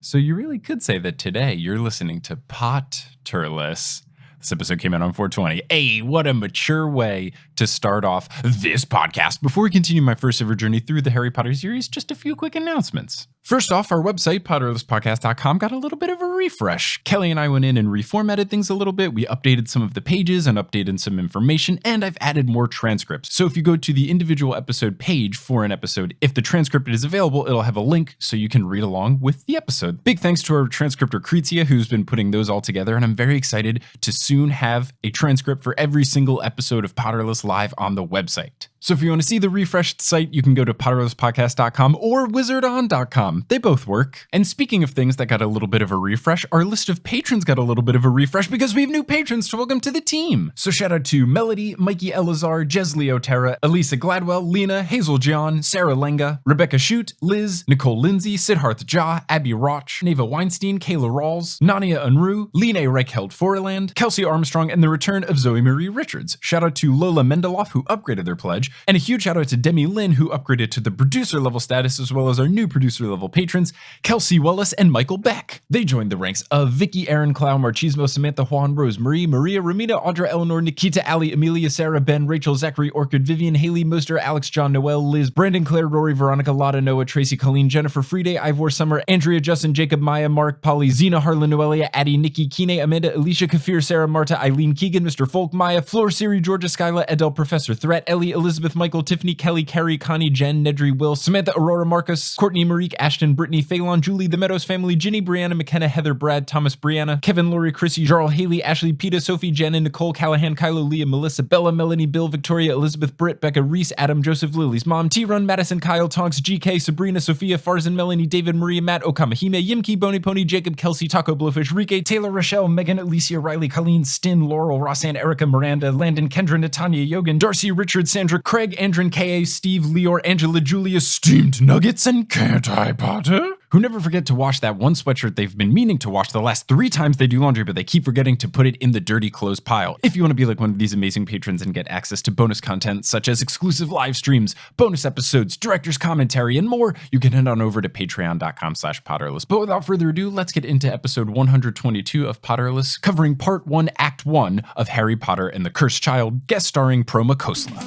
So you really could say that today you're listening to Potterless. This episode came out on 420. Hey, what a mature way to start off this podcast. Before we continue my first ever journey through the Harry Potter series, just a few quick announcements. First off, our website, potterlesspodcast.com, got a little bit of a refresh. Kelly and I went in and reformatted things a little bit. We updated some of the pages and updated some information, and I've added more transcripts. So if you go to the individual episode page for an episode, if the transcript is available, it'll have a link so you can read along with the episode. Big thanks to our transcriptor, Cretia, who's been putting those all together, and I'm very excited to soon have a transcript for every single episode of Potterless live on the website. So if you want to see the refreshed site, you can go to potterlesspodcast.com or wizardon.com. They both work. And speaking of things that got a little bit of a refresh, our list of patrons got a little bit of a refresh because we have new patrons to welcome to the team. So shout out to Melody, Mikey Elazar, Jesley Otera, Elisa Gladwell, Lena, Hazel John, Sarah Lenga, Rebecca Shute, Liz, Nicole Lindsay, Siddharth Jha, Abby Roch, Neva Weinstein, Kayla Rawls, Nania Unruh, Line Reichheld Forland, Kelsey Armstrong, and the return of Zoe Marie Richards. Shout out to Lola Mendeloff, who upgraded their pledge. And a huge shout out to Demi Lynn, who upgraded to the producer level status, as well as our new producer level patrons, Kelsey Wallace and Michael Beck. They joined the ranks of Vicky, Aaron, Clow, Marchismo, Samantha, Juan, Rose, Marie, Maria, Romina, Audra, Eleanor, Nikita, Ali, Amelia, Sarah, Ben, Rachel, Zachary, Orchid, Vivian, Haley, Moster, Alex, John, Noel, Liz, Brandon, Claire, Rory, Veronica, Lotta, Noah, Tracy, Colleen, Jennifer, Friday, Ivor, Summer, Andrea, Justin, Jacob, Maya, Mark, Polly, Zena, Harlan, Noelia, Addie, Nikki, Kine, Amanda, Alicia, Kafir, Sarah, Marta, Eileen, Keegan, Mr. Folk, Maya, Floor, Siri, Georgia, Skyla, Adele, Professor Threat, Ellie, Elizabeth, Michael, Tiffany, Kelly, Carrie, Connie, Jen, Nedry, Will, Samantha, Aurora, Marcus, Courtney, Marique, Ashton, Brittany, Phelan, Julie, The Meadows Family, Ginny, Brianna, McKenna, Heather, Brad, Thomas, Brianna, Kevin, Lori, Chrissy, Jarl, Haley, Ashley, Peta, Sophie, Jen, Nicole, Callahan, Kylo, Leah, Melissa, Bella, Melanie, Bill, Victoria, Elizabeth, Britt, Becca, Reese, Adam, Joseph, Lily's mom, T-Run, Madison, Kyle, Tonks, GK, Sabrina, Sophia, Farzan, Melanie, David, Maria, Matt, Okamahime, Yimki, Bony Pony, Jacob, Kelsey, Taco, Blowfish, Rike, Taylor, Rochelle, Megan, Alicia, Riley, Colleen, Stin, Laurel, Roxanne, Erica, Miranda, Landon, Kendra, Natanya, Yogan, Darcy, Richard, Sandra, Craig, Andrin, K.A., Steve, Leor, Angela, Julia, Steamed Nuggets, and Can't I Potter? Who never forget to wash that one sweatshirt they've been meaning to wash the last 3 times they do laundry, but they keep forgetting to put it in the dirty clothes pile. If you want to be like one of these amazing patrons and get access to bonus content such as exclusive live streams, bonus episodes, director's commentary, and more, you can head on over to patreon.com/Potterless. But without further ado, let's get into episode 122 of Potterless, covering part 1, act 1 of Harry Potter and the Cursed Child, guest starring Proma Khosla.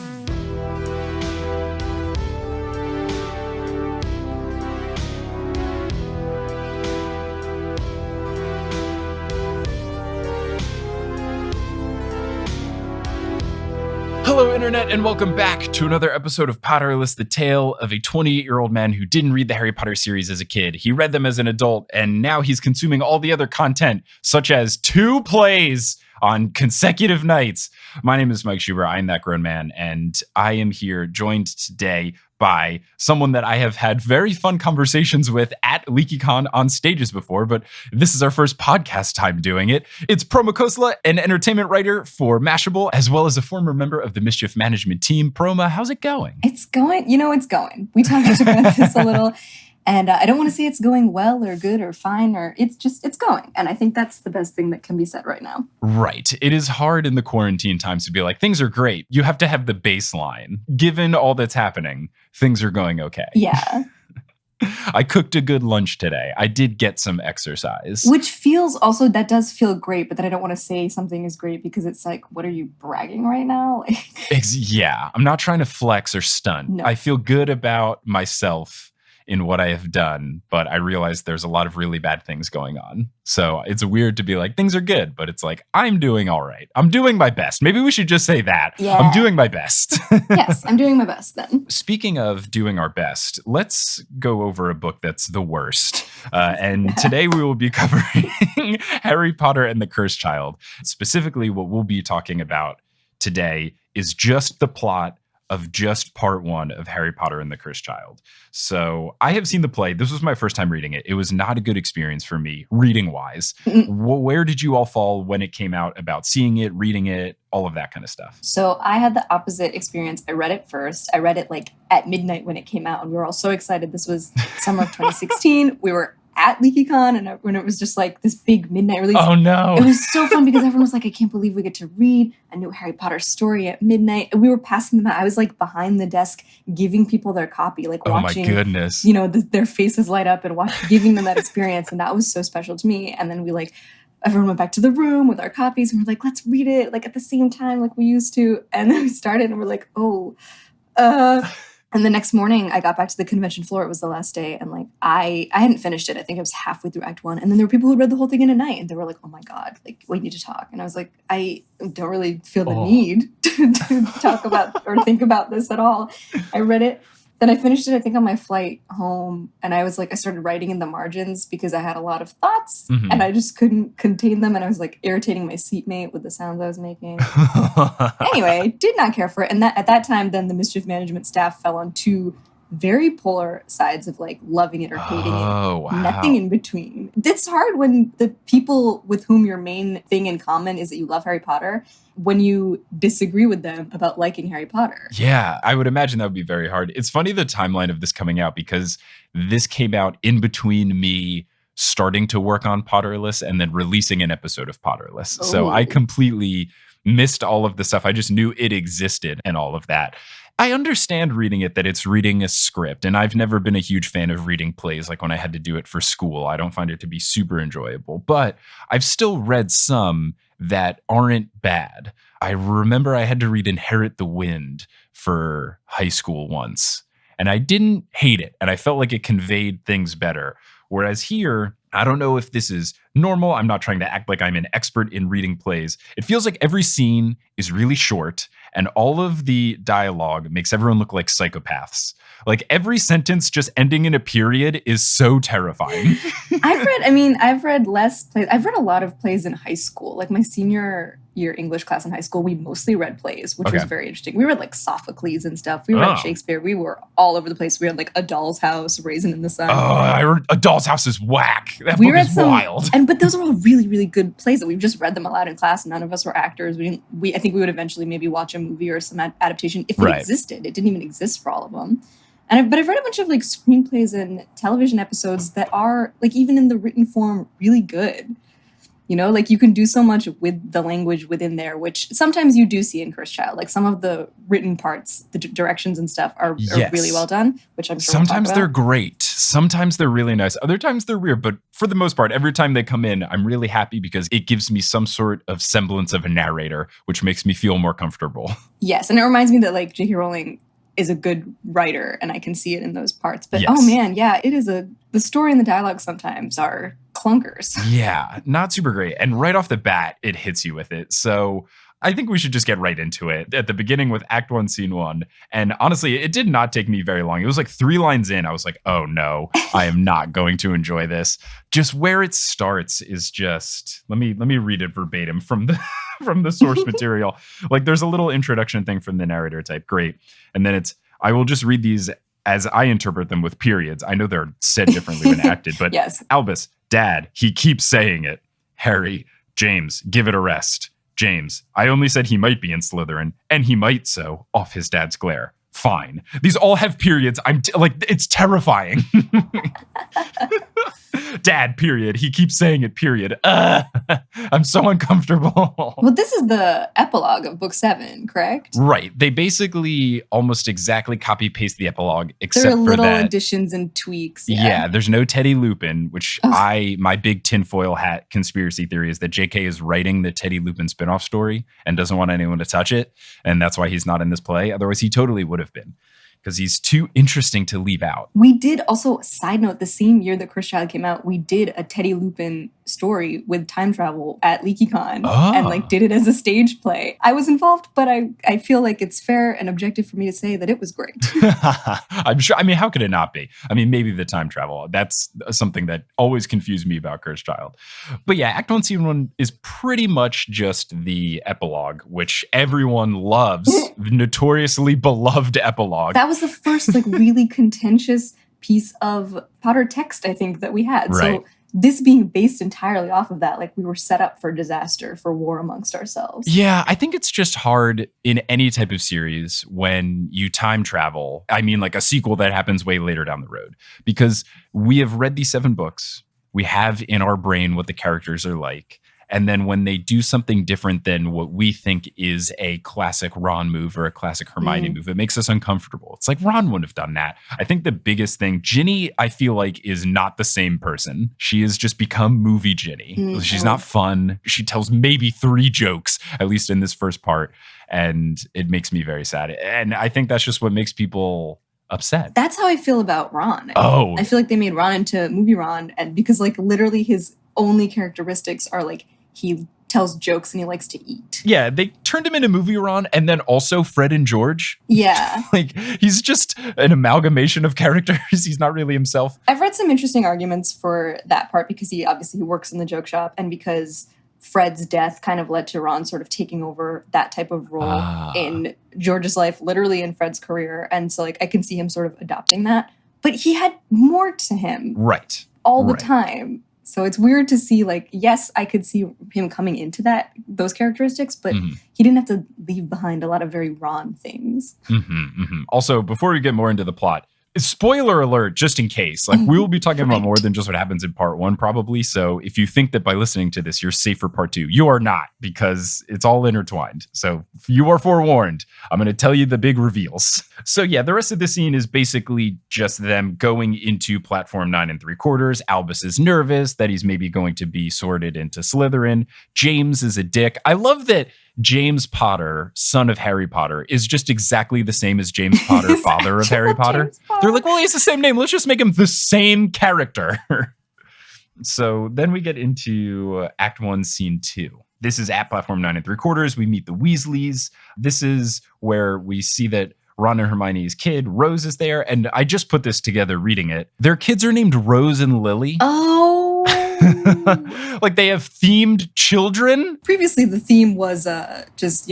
Hello, Internet, and welcome back to another episode of Potterless, the tale of a 28-year-old man who didn't read the Harry Potter series as a kid. He read them as an adult, and now he's consuming all the other content, such as 2 plays on consecutive nights. My name is Mike Schubert. I'm that grown man, and I am here joined today by someone that I have had very fun conversations with at LeakyCon on stages before, but this is our first podcast time doing it. It's Proma Khosla, an entertainment writer for Mashable, as well as a former member of the Mischief Management team. Proma, how's it going? It's going. It's going. We talked about this a little, and I don't want to say it's going well or good or fine, or it's going. And I think that's the best thing that can be said right now. Right. It is hard in the quarantine times to be like, things are great. You have to have the baseline. Given all that's happening, things are going okay. Yeah. I cooked a good lunch today. I did get some exercise. Which feels also, that does feel great, but then I don't want to say something is great because it's like, what are you bragging right now? Yeah. I'm not trying to flex or stunt. No. I feel good about myself in what I have done, but I realize there's a lot of really bad things going on. So it's weird to be like, things are good, but it's like, I'm doing all right. I'm doing my best. Maybe we should just say that. Yeah. I'm doing my best. Yes, I'm doing my best then. Speaking of doing our best, let's go over a book that's the worst. And today we will be covering Harry Potter and the Cursed Child. Specifically, what we'll be talking about today is just the plot of just part 1 of Harry Potter and the Cursed Child. So I have seen the play. This was my first time reading it. It was not a good experience for me, reading-wise. Where did you all fall when it came out about seeing it, reading it, all of that kind of stuff? So I had the opposite experience. I read it first. I read it like at midnight when it came out, and we were all so excited. This was summer of 2016. We were at LeakyCon, and when it was just like this big midnight release. Oh no. It was so fun because everyone was like, I can't believe we get to read a new Harry Potter story at midnight. And we were passing them out. I was like behind the desk giving people their copy, like watching, oh my goodness, their faces light up and giving them that experience. And that was so special to me. And then everyone went back to the room with our copies and we're like, let's read it like at the same time like we used to. And then we started and we're like, and the next morning I got back to the convention floor. It was the last day. And like, I hadn't finished it. I think I was halfway through Act 1. And then there were people who read the whole thing in a night and they were like, oh my God, like we need to talk. And I was like, I don't really feel the need to talk about or think about this at all. I read it. Then I finished it, I think, on my flight home. And I started writing in the margins because I had a lot of thoughts and I just couldn't contain them. And I was like irritating my seatmate with the sounds I was making. Anyway, did not care for it. And at that time, then the Mischief Management staff fell on two very polar sides of like loving it or hating it. Wow. Nothing in between. It's hard when the people with whom your main thing in common is that you love Harry Potter, when you disagree with them about liking Harry Potter. Yeah, I would imagine that would be very hard. It's funny the timeline of this coming out because this came out in between me starting to work on Potterless and then releasing an episode of Potterless. Oh. So I completely missed all of the stuff. I just knew it existed and all of that. I understand reading it, that it's reading a script, and I've never been a huge fan of reading plays like when I had to do it for school. I don't find it to be super enjoyable, but I've still read some that aren't bad. I remember I had to read Inherit the Wind for high school once, and I didn't hate it, and I felt like it conveyed things better. Whereas here, I don't know if this is normal. I'm not trying to act like I'm an expert in reading plays. It feels like every scene is really short and all of the dialogue makes everyone look like psychopaths. Like every sentence just ending in a period is so terrifying. I've read less plays. I've read a lot of plays in high school. Like my senior year English class in high school, we mostly read plays, which was very interesting. We read like Sophocles and stuff. We read Shakespeare. We were all over the place. We read like A Doll's House, Raisin in the Sun. Oh, I read A Doll's House is whack. That book is wild. But those are all really, really good plays that we've just read them aloud in class. And none of us were actors. I think we would eventually maybe watch a movie or some adaptation if it existed. It didn't even exist for all of them. But I've read a bunch of like screenplays and television episodes that are like even in the written form really good. You know, like you can do so much with the language within there, which sometimes you do see in Cursed Child. Like some of the written parts, the directions and stuff are really well done, which I'm sure sometimes they're great. Sometimes they're really nice. Other times they're weird. But for the most part, every time they come in, I'm really happy because it gives me some sort of semblance of a narrator, which makes me feel more comfortable. Yes. And it reminds me that like J.K. Rowling is a good writer and I can see it in those parts. But oh man, yeah, it is the story and the dialogue sometimes are clunkers. Yeah, not super great. And right off the bat, it hits you with it. So I think we should just get right into it at the beginning with Act 1, Scene 1. And honestly, it did not take me very long. It was like 3 lines in. I was like, oh no, I am not going to enjoy this. Just where it starts is just, let me read it verbatim from the source material. Like there's a little introduction thing from the narrator type. Great. And then I will just read these as I interpret them with periods. I know they're said differently when acted, but yes. Albus, Dad, he keeps saying it. Harry, James, give it a rest. James, I only said he might be in Slytherin, and he might so, off his dad's glare. Fine. These all have periods. It's terrifying. Dad, period. He keeps saying it, period. I'm so uncomfortable. Well, this is the epilogue of book 7, correct? Right. They basically almost exactly copy-paste the epilogue, except there are for little that. additions and tweaks. Yeah, there's no Teddy Lupin, which my big tinfoil hat conspiracy theory is that JK is writing the Teddy Lupin spinoff story and doesn't want anyone to touch it. And that's why he's not in this play. Otherwise, he totally would have been. Because he's too interesting to leave out. We did also, side note, the same year that Cursed Child came out, we did a Teddy Lupin story with time travel at LeakyCon and did it as a stage play. I was involved, but I feel like it's fair and objective for me to say that it was great. I'm sure. I mean, how could it not be? I mean, maybe the time travel. That's something that always confused me about Cursed Child. But yeah, Act 1, Scene 1 is pretty much just the epilogue, which everyone loves. Notoriously beloved epilogue. That was the first really contentious piece of Potter text, I think, that we had. Right. So this being based entirely off of that, like we were set up for disaster, for war amongst ourselves. Yeah, I think it's just hard in any type of series when you time travel. I mean, like a sequel that happens way later down the road, because we have read these 7 books. We have in our brain what the characters are like. And then when they do something different than what we think is a classic Ron move or a classic Hermione move, it makes us uncomfortable. It's like Ron wouldn't have done that. I think the biggest thing, Ginny, I feel like is not the same person. She has just become movie Ginny. She's not fun. She tells maybe 3 jokes, at least in this first part. And it makes me very sad. And I think that's just what makes people upset. That's how I feel about Ron. I feel like they made Ron into movie Ron, and because like literally his only characteristics are like he tells jokes and he likes to eat. Yeah, they turned him into movie Ron, and then also Fred and George. Yeah. Like, he's just an amalgamation of characters. He's not really himself. I've read some interesting arguments for that part because he works in the joke shop, and because Fred's death kind of led to Ron sort of taking over that type of role in George's life, literally in Fred's career. And so like I can see him sort of adopting that. But he had more to him. Right. All the time. So it's weird to see, like, yes, I could see him coming into those characteristics, but he didn't have to leave behind a lot of very Ron things. Also, before we get more into the plot, spoiler alert, just in case, like we will be talking about more than just what happens in part 1, probably. So if you think that by listening to this, you're safe for part 2, you are not, because it's all intertwined. So you are forewarned. I'm going to tell you the big reveals. So yeah, the rest of the scene is basically just them going into platform 9 3/4. Albus is nervous that he's maybe going to be sorted into Slytherin. James is a dick. I love that James Potter, son of Harry Potter, is just exactly the same as James Potter, father of Harry Potter. They're like, well, he has the same name. Let's just make him the same character. So then we get into Act 1, Scene 2. This is at platform 9 3/4. We meet the Weasleys. This is where we see that Ron and Hermione's kid, Rose, is there. And I just put this together reading it. Their kids are named Rose and Lily. Oh. Like they have themed children. Previously, the theme was just,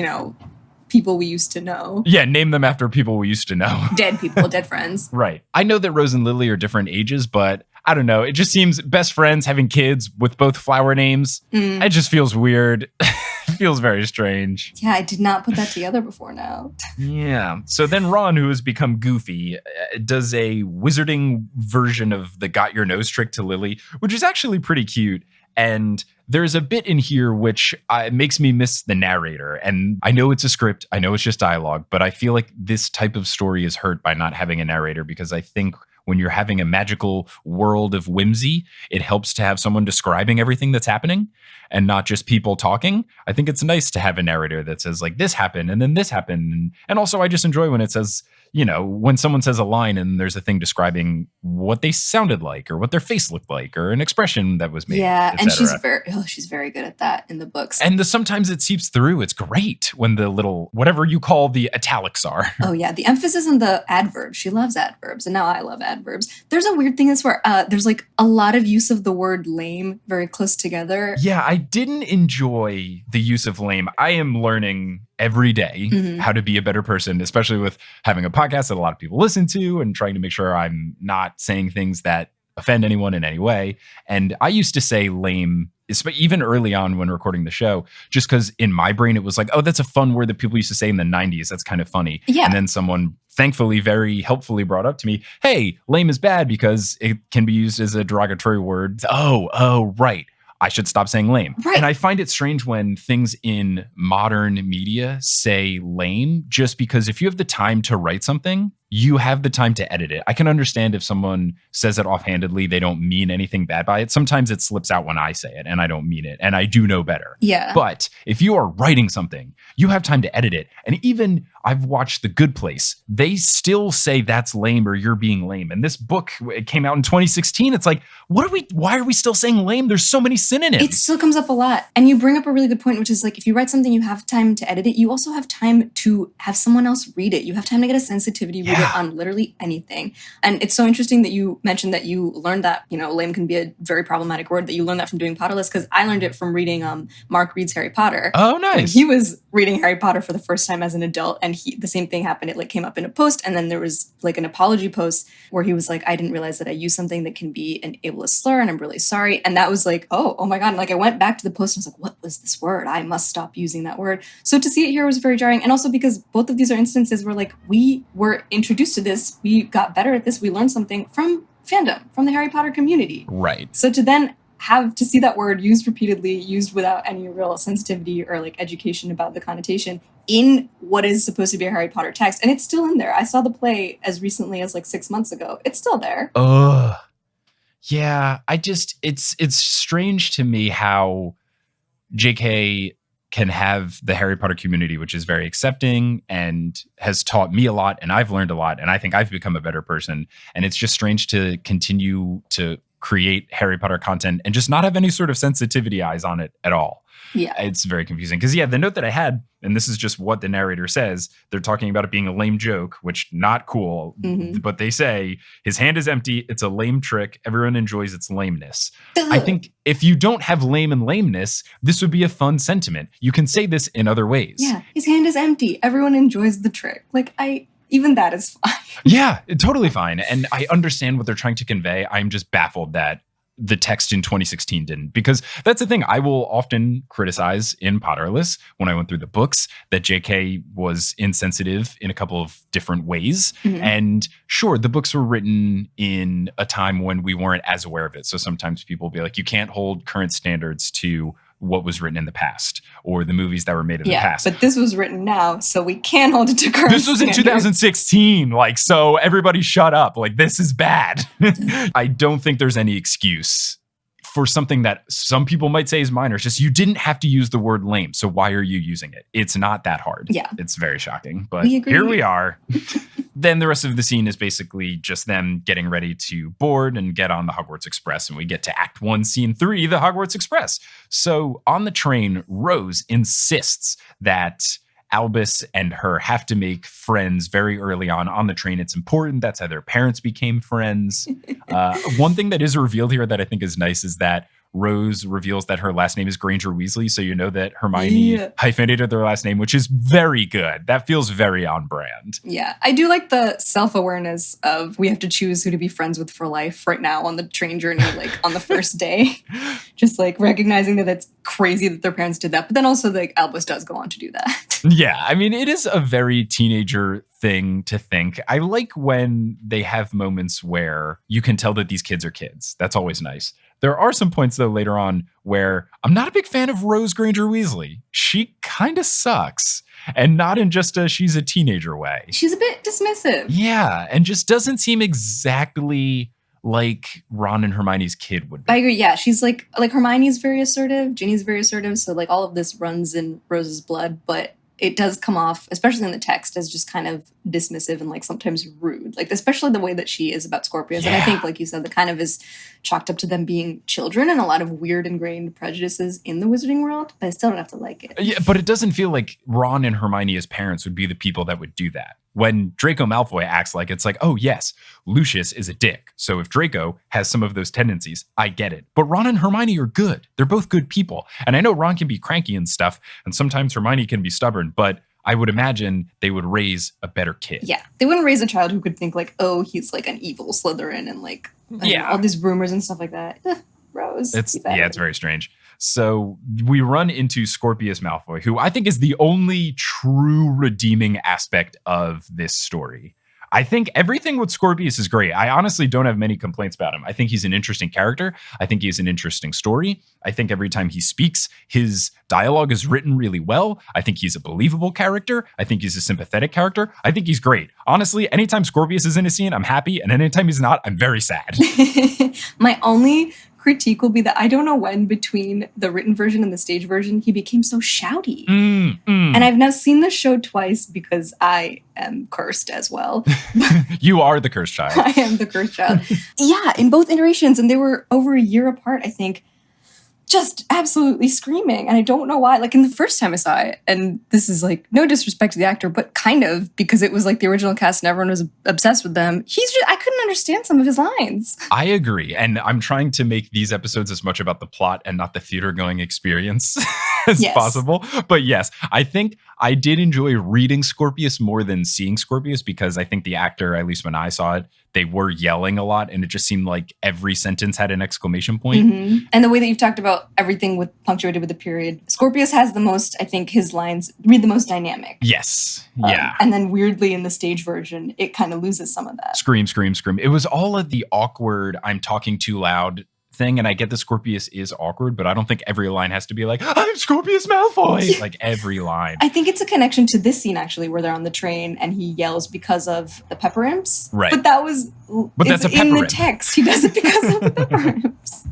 people we used to know. Yeah, name them after people we used to know. Dead people, dead friends. Right. I know that Rose and Lily are different ages, but I don't know. It just seems best friends having kids with both flower names. It just feels weird. It feels very strange. Yeah, I did not put that together before now. Yeah. So then Ron, who has become goofy, does a wizarding version of the got your nose trick to Lily, which is actually pretty cute. And there's a bit in here which makes me miss the narrator. And I know it's a script. I know it's just dialogue. But I feel like this type of story is hurt by not having a narrator, because I think when you're having a magical world of whimsy, it helps to have someone describing everything that's happening and not just people talking. I think it's nice to have a narrator that says, like, this happened and then this happened. And also I just enjoy when it says, when someone says a line and there's a thing describing what they sounded like or what their face looked like or an expression that was made. Yeah, and she's very good at that in the books. And sometimes it seeps through. It's great when the little, whatever you call the italics are. Oh yeah, the emphasis on the adverbs. She loves adverbs, and now I love adverbs. There's a weird thing that's where there's like a lot of use of the word lame very close together. Yeah, I didn't enjoy the use of lame. I am learning every day how to be a better person, especially with having a podcast that a lot of people listen to and trying to make sure I'm not saying things that offend anyone in any way. And I used to say lame, even early on when recording the show, just because in my brain it was like, oh, that's a fun word that people used to say in the 90s. That's kind of funny. Yeah. And then someone thankfully very helpfully brought up to me, hey, lame is bad because it can be used as a derogatory word. Oh, right. I should stop saying lame. Right. And I find it strange when things in modern media say lame, just because if you have the time to write something, you have the time to edit it. I can understand if someone says it offhandedly, they don't mean anything bad by it. Sometimes it slips out when I say it and I don't mean it and I do know better. Yeah. But if you are writing something, you have time to edit it. And even I've watched The Good Place. They still say that's lame or you're being lame. And this book, it came out in 2016. It's like, why are we still saying lame? There's so many synonyms. It still comes up a lot. And you bring up a really good point, which is like, if you write something, you have time to edit it. You also have time to have someone else read it. You have time to get a sensitivity reader on literally anything. And it's so interesting that you mentioned that you learned that, lame can be a very problematic word, that you learned that from doing Potterless, because I learned it from reading Mark Reed's Harry Potter. Oh, nice. He was reading Harry Potter for the first time as an adult, and the same thing happened. It like came up in a post, and then there was like an apology post where he was like, I didn't realize that I used something that can be an ableist slur, and I'm really sorry. And that was like, oh my God. And like I went back to the post and was like, what was this word? I must stop using that word. So to see it here was very jarring. And also because both of these are instances where like we were introduced to this, we got better at this, we learned something from fandom, from the Harry Potter community. Right. So to then have to see that word used repeatedly, used without any real sensitivity or like education about the connotation in what is supposed to be a Harry Potter text. And it's still in there. I saw the play as recently as like 6 months ago. It's still there. Yeah. It's strange to me how JK can have the Harry Potter community, which is very accepting and has taught me a lot. And I've learned a lot. And I think I've become a better person. And it's just strange to continue to create Harry Potter content and just not have any sort of sensitivity eyes on it at all. Yeah. It's very confusing. Because, the note that I had, and this is just what the narrator says, they're talking about it being a lame joke, which not cool. Mm-hmm. But they say, his hand is empty. It's a lame trick. Everyone enjoys its lameness. I think if you don't have lame and lameness, this would be a fun sentiment. You can say this in other ways. Yeah. His hand is empty. Everyone enjoys the trick. Like, even that is fine. Yeah, totally fine. And I understand what they're trying to convey. I'm just baffled that the text in 2016 didn't. Because that's the thing. I will often criticize in Potterless when I went through the books that JK was insensitive in a couple of different ways. Mm-hmm. And sure, the books were written in a time when we weren't as aware of it. So sometimes people will be like, you can't hold current standards to what was written in the past or the movies that were made in the past. But this was written now, so we can hold it to current This was standards. In 2016. So everybody shut up. This is bad. I don't think there's any excuse for something that some people might say is minor. It's just you didn't have to use the word lame. So why are you using it? It's not that hard. Yeah. It's very shocking. But here we are. Then the rest of the scene is basically just them getting ready to board and get on the Hogwarts Express. And we get to Act 1, Scene 3, the Hogwarts Express. So on the train, Rose insists that Albus and her have to make friends very early on the train. It's important. That's how their parents became friends. One thing that is revealed here that I think is nice is that Rose reveals that her last name is Granger Weasley. So you know that Hermione hyphenated their last name, which is very good. That feels very on brand. Yeah. I do like the self-awareness of we have to choose who to be friends with for life right now on the train journey, on the first day. Just recognizing that it's crazy that their parents did that. But then also Albus does go on to do that. Yeah. I mean, it is a very teenager thing to think. I like when they have moments where you can tell that these kids are kids. That's always nice. There are some points, though, later on where I'm not a big fan of Rose Granger Weasley. She kind of sucks. And not in just she's a teenager way. She's a bit dismissive. Yeah. And just doesn't seem exactly like Ron and Hermione's kid would be. I agree. Yeah. She's like Hermione's very assertive. Ginny's very assertive. So all of this runs in Rose's blood. But it does come off, especially in the text, as just kind of dismissive and sometimes rude. Especially the way that she is about Scorpius. Yeah. And I think, like you said, the kind of is chalked up to them being children and a lot of weird ingrained prejudices in the wizarding world. But I still don't have to like it. Yeah, but it doesn't feel like Ron and Hermione as parents would be the people that would do that. When Draco Malfoy acts like it's oh yes, Lucius is a dick. So if Draco has some of those tendencies, I get it. But Ron and Hermione are good. They're both good people. And I know Ron can be cranky and stuff, and sometimes Hermione can be stubborn, but I would imagine they would raise a better kid. Yeah. They wouldn't raise a child who could think he's an evil Slytherin and all these rumors and stuff like that. Rose. It's very strange. So we run into Scorpius Malfoy, who I think is the only true redeeming aspect of this story. I think everything with Scorpius is great. I honestly don't have many complaints about him. I think he's an interesting character. I think he has an interesting story. I think every time he speaks, his dialogue is written really well. I think he's a believable character. I think he's a sympathetic character. I think he's great. Honestly, anytime Scorpius is in a scene, I'm happy. And anytime he's not, I'm very sad. My only critique will be that I don't know when between the written version and the stage version he became so shouty. And I've now seen the show twice because I am cursed as well. You are the cursed child. I am the cursed child. Yeah, in both iterations, and they were over a year apart, I think. Just absolutely screaming. And I don't know why. In the first time I saw it, and this is no disrespect to the actor, but kind of, because it was the original cast and everyone was obsessed with them. I couldn't understand some of his lines. I agree. And I'm trying to make these episodes as much about the plot and not the theater going experience as Yes. possible. But yes, I think I did enjoy reading Scorpius more than seeing Scorpius, because I think the actor, at least when I saw it, they were yelling a lot, and it just seemed like every sentence had an exclamation point. Mm-hmm. And the way that you've talked about everything with punctuated with a period, Scorpius has the most, I think his lines read the most dynamic. Yes. Yeah. And then weirdly in the stage version, it kind of loses some of that. Scream, scream, scream. It was all of the awkward, I'm talking too loud thing. And I get that Scorpius is awkward, but I don't think every line has to be like, I'm Scorpius Malfoy. Like every line. I think it's a connection to this scene, actually, where they're on the train and he yells because of the pepper imps. Right. But that was that's a pepper in the imp. text. He does it because of the pepper imps.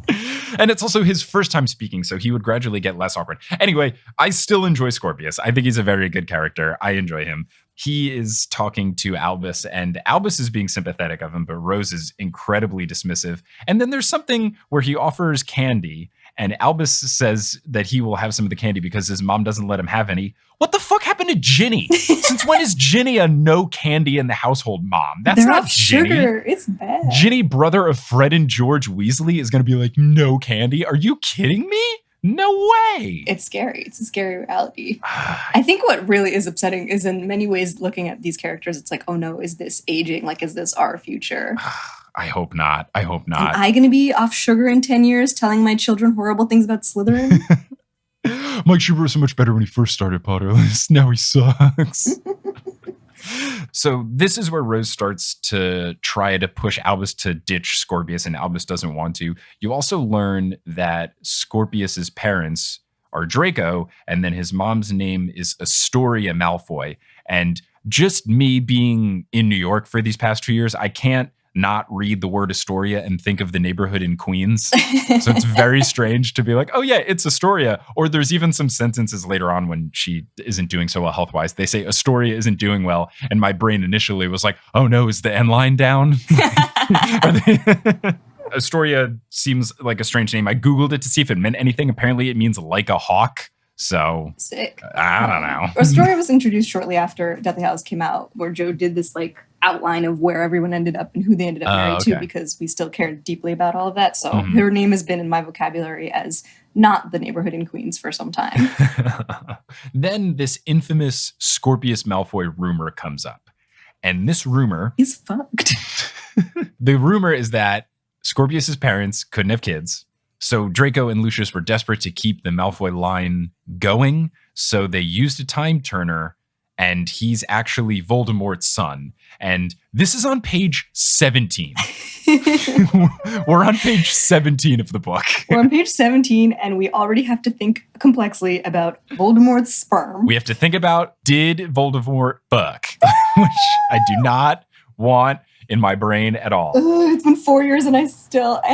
And it's also his first time speaking, so he would gradually get less awkward. Anyway, I still enjoy Scorpius. I think he's a very good character. I enjoy him. He is talking to Albus, and Albus is being sympathetic of him, but Rose is incredibly dismissive. And then there's something where he offers candy, and Albus says that he will have some of the candy because his mom doesn't let him have any. What the fuck happened to Ginny? Since when is Ginny a no candy in the household mom? That's They're not off Ginny. sugar. It's bad. Ginny, brother of Fred and George Weasley, is going to be like, no candy? Are you kidding me? No way. It's scary. It's a scary reality. I think what really is upsetting is in many ways looking at these characters, it's like, oh no, is this aging? Like, is this our future? I hope not. I hope not. Am I going to be off sugar in 10 years telling my children horrible things about Slytherin? Mike Schubert was so much better when he first started Potterless. Now he sucks. So this is where Rose starts to try to push Albus to ditch Scorpius, and Albus doesn't want to. You also learn that Scorpius's parents are Draco, and then his mom's name is Astoria Malfoy. And just me being in New York for these past 2 years, I can't not read the word Astoria and think of the neighborhood in Queens. So it's very strange to be like, oh yeah, it's Astoria. Or there's even some sentences later on when she isn't doing so well health-wise. They say Astoria isn't doing well. And my brain initially was like, oh no, is the N line down? Astoria seems like a strange name. I Googled it to see if it meant anything. Apparently it means like a hawk. So Sick. I don't know. Astoria was introduced shortly after Deathly Hallows came out, where Joe did this like outline of where everyone ended up and who they ended up married to, because we still cared deeply about all of that. So her name has been in my vocabulary as not the neighborhood in Queens for some time. Then this infamous Scorpius Malfoy rumor comes up. And this rumor He's fucked. The rumor is that Scorpius's parents couldn't have kids. So Draco and Lucius were desperate to keep the Malfoy line going. So they used a time turner, and he's actually Voldemort's son. And this is on page 17. We're on page 17 of the book. We're on page 17, and we already have to think complexly about Voldemort's sperm. We have to think about, did Voldemort fuck? Which I do not want in my brain at all. Ugh, it's been 4 years and I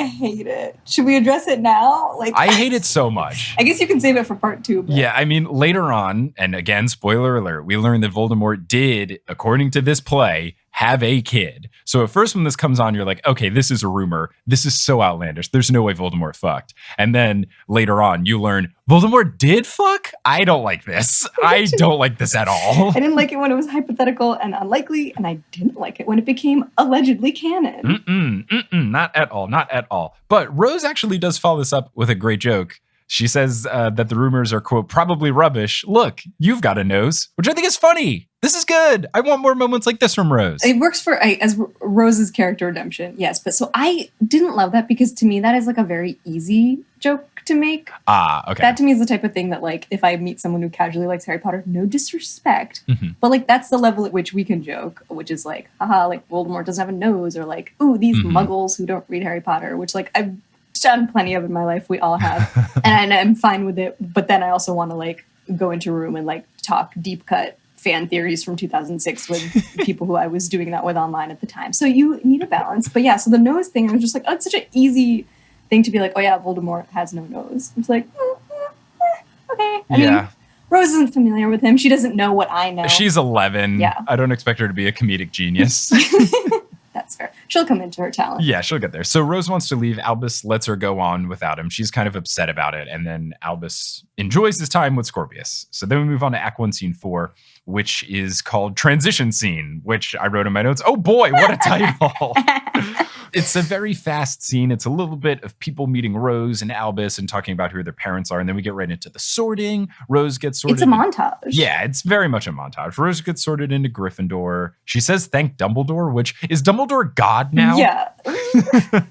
hate it. Should we address it now? Like, I hate it so much. I guess you can save it for part 2. But. Yeah, I mean, later on, and again, spoiler alert, we learn that Voldemort did, according to this play, have a kid. So at first when this comes on, you're like, okay, this is a rumor. This is so outlandish. There's no way Voldemort fucked. And then later on, you learn Voldemort did fuck? I don't like this. I don't like this at all. I didn't like it when it was hypothetical and unlikely, and I didn't like it when it became allegedly canon. Not at all. Not at all. But Rose actually does follow this up with a great joke. She says that the rumors are, quote, probably rubbish. Look, you've got a nose, which I think is funny. This is good. I want more moments like this from Rose. It works for as Rose's character redemption, yes. But so I didn't love that because to me that is like a very easy joke to make. Okay. That to me is the type of thing that like if I meet someone who casually likes Harry Potter, no disrespect, but like that's the level at which we can joke, which is like, haha, like Voldemort doesn't have a nose, or like, ooh, these muggles who don't read Harry Potter, which like I've done plenty of in my life. We all have, and I'm fine with it. But then I also want to like go into a room and like talk deep cut fan theories from 2006 with people who I was doing that with online at the time. So you need a balance. But yeah, so the nose thing, I was just like, oh, it's such an easy thing to be like, oh yeah, Voldemort has no nose. It's like, okay. I mean, Rose isn't familiar with him. She doesn't know what I know. She's 11. Yeah. I don't expect her to be a comedic genius. That's fair. she'll come into her talent. Yeah, she'll get there. So Rose wants to leave. Albus lets her go on without him. She's kind of upset about it. And then Albus enjoys his time with Scorpius. So then we move on to Act 1, Scene 4, which is called Transition Scene, which I wrote in my notes. Oh boy, what a title. It's a very fast scene. It's a little bit of people meeting Rose and Albus and talking about who their parents are. And then we get right into the sorting. Rose gets sorted. It's a montage. Yeah, it's very much a montage. Rose gets sorted into Gryffindor. She says, thank Dumbledore, which is Dumbledore God now? Yeah.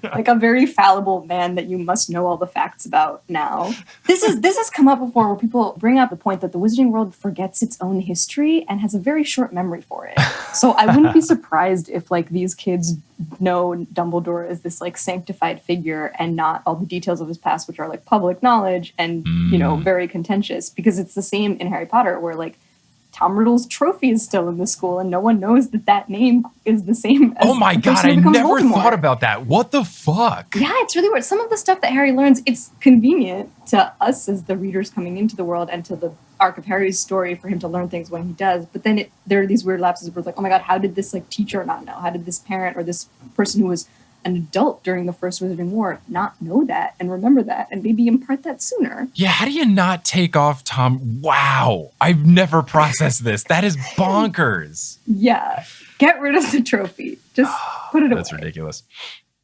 Like a very fallible man that you must know all the facts about now. This has come up before where people bring up the point that the wizarding world forgets its own history and has a very short memory for it. So I wouldn't be surprised if like these kids know Dumbledore as this like sanctified figure and not all the details of his past, which are like public knowledge and, you know, very contentious, because it's the same in Harry Potter where like Tom Riddle's trophy is still in the school and no one knows that name is the same as oh my God, I never thought about that. What the fuck? Yeah, it's really weird. Some of the stuff that Harry learns, it's convenient to us as the readers coming into the world and to the arc of Harry's story for him to learn things when he does. But then there are these weird lapses where it's like, oh my God, how did this like teacher not know? How did this parent or this person who was an adult during the First Wizarding War not know that and remember that and maybe impart that sooner? Yeah, how do you not take off Tom? Wow, I've never processed this. That is bonkers. Yeah, get rid of the trophy. Just put it away. That's ridiculous.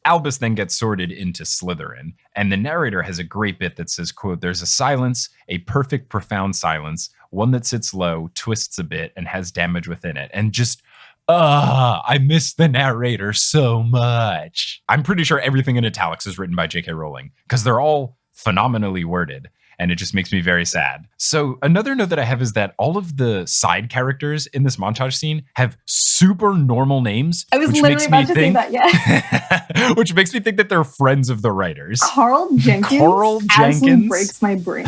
Albus then gets sorted into Slytherin, and the narrator has a great bit that says, quote, there's a silence, a perfect, profound silence, one that sits low, twists a bit, and has damage within it. And just, I miss the narrator so much. I'm pretty sure everything in italics is written by J.K. Rowling, because they're all phenomenally worded. And it just makes me very sad. So another note that I have is that all of the side characters in this montage scene have super normal names. I was literally about to say that, yeah. Which makes me think that they're friends of the writers. Carl Jenkins absolutely breaks my brain.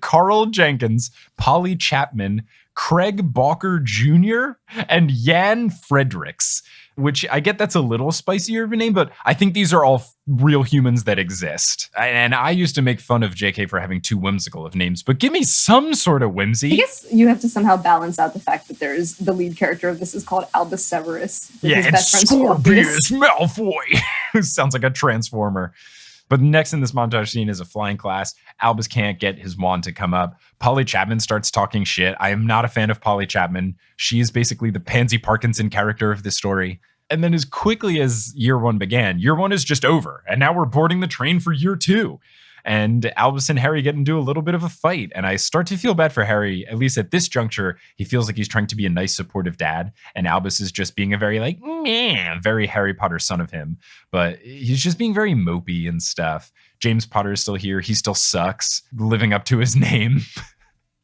Carl Jenkins, Polly Chapman, Craig Balker Jr., and Jan Fredericks, which I get that's a little spicier of a name, but I think these are all real humans that exist. And I used to make fun of JK for having too whimsical of names, but give me some sort of whimsy. I guess you have to somehow balance out the fact that there's the lead character of this is called Albus Severus. Yeah, and Scorpius Malfoy, who sounds like a transformer. But next in this montage scene is a flying class. Albus can't get his wand to come up. Polly Chapman starts talking shit. I am not a fan of Polly Chapman. She is basically the Pansy Parkinson character of this story. And then as quickly as year one began, year one is just over. And now we're boarding the train for year two. And Albus and Harry get into a little bit of a fight. And I start to feel bad for Harry, at least at this juncture. He feels like he's trying to be a nice, supportive dad. And Albus is just being a very like, meh, very Harry Potter son of him. But he's just being very mopey and stuff. James Potter is still here. He still sucks, living up to his name.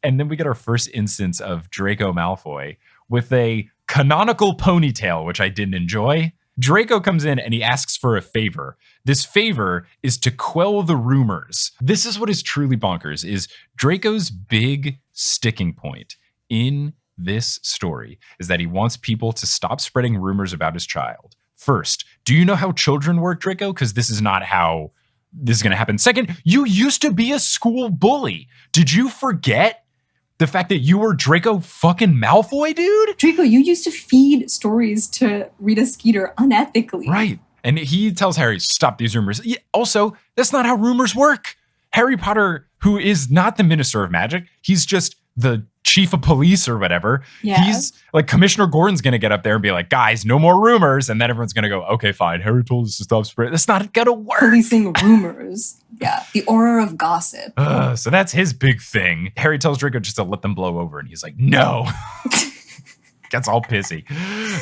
And then we get our first instance of Draco Malfoy with a canonical ponytail, which I didn't enjoy. Draco comes in and he asks for a favor. This favor is to quell the rumors. This is what is truly bonkers, is Draco's big sticking point in this story is that he wants people to stop spreading rumors about his child. First, do you know how children work, Draco? Because this is not how this is going to happen. Second, you used to be a school bully. Did you forget the fact that you were Draco fucking Malfoy, dude? Draco, you used to feed stories to Rita Skeeter unethically. Right. And he tells Harry, stop these rumors. Yeah, also, that's not how rumors work. Harry Potter, who is not the Minister of Magic, he's just the chief of police or whatever. Yeah. He's like, Commissioner Gordon's going to get up there and be like, guys, no more rumors. And then everyone's going to go, okay, fine. Harry told us to stop spreading. That's not going to work. Policing rumors. Yeah. The aura of gossip. So that's his big thing. Harry tells Draco just to let them blow over. And he's like, no. Gets all pissy.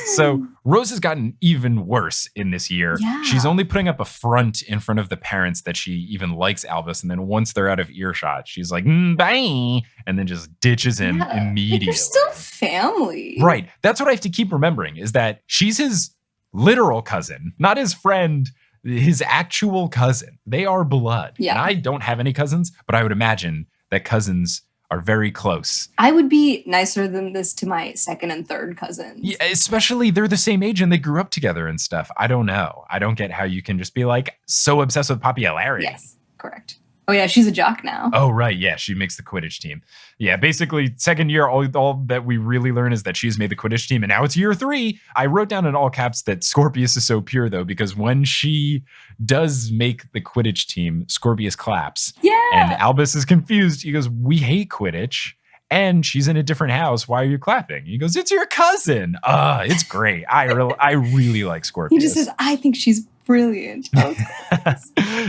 So Rose has gotten even worse in this year. Yeah. She's only putting up a front in front of the parents that she even likes Albus. And then once they're out of earshot, she's like, bye. And then just ditches him immediately. They're still family. Right. That's what I have to keep remembering is that she's his literal cousin, not his friend, his actual cousin. They are blood. Yeah. And I don't have any cousins, but I would imagine that cousins are very close. I would be nicer than this to my second and third cousins. Yeah, especially they're the same age and they grew up together and stuff. I don't know. I don't get how you can just be like so obsessed with popularity. Yes, correct. Oh, yeah, she's a jock now. Oh, right. Yeah, she makes the Quidditch team. Yeah, basically, second year, all that we really learn is that she's made the Quidditch team, and now it's year 3. I wrote down in all caps that Scorpius is so pure, though, because when she does make the Quidditch team, Scorpius claps. Yeah. And Albus is confused. He goes, we hate Quidditch, and she's in a different house. Why are you clapping? He goes, it's your cousin. It's great. I really like Scorpius. He just says, I think she's brilliant.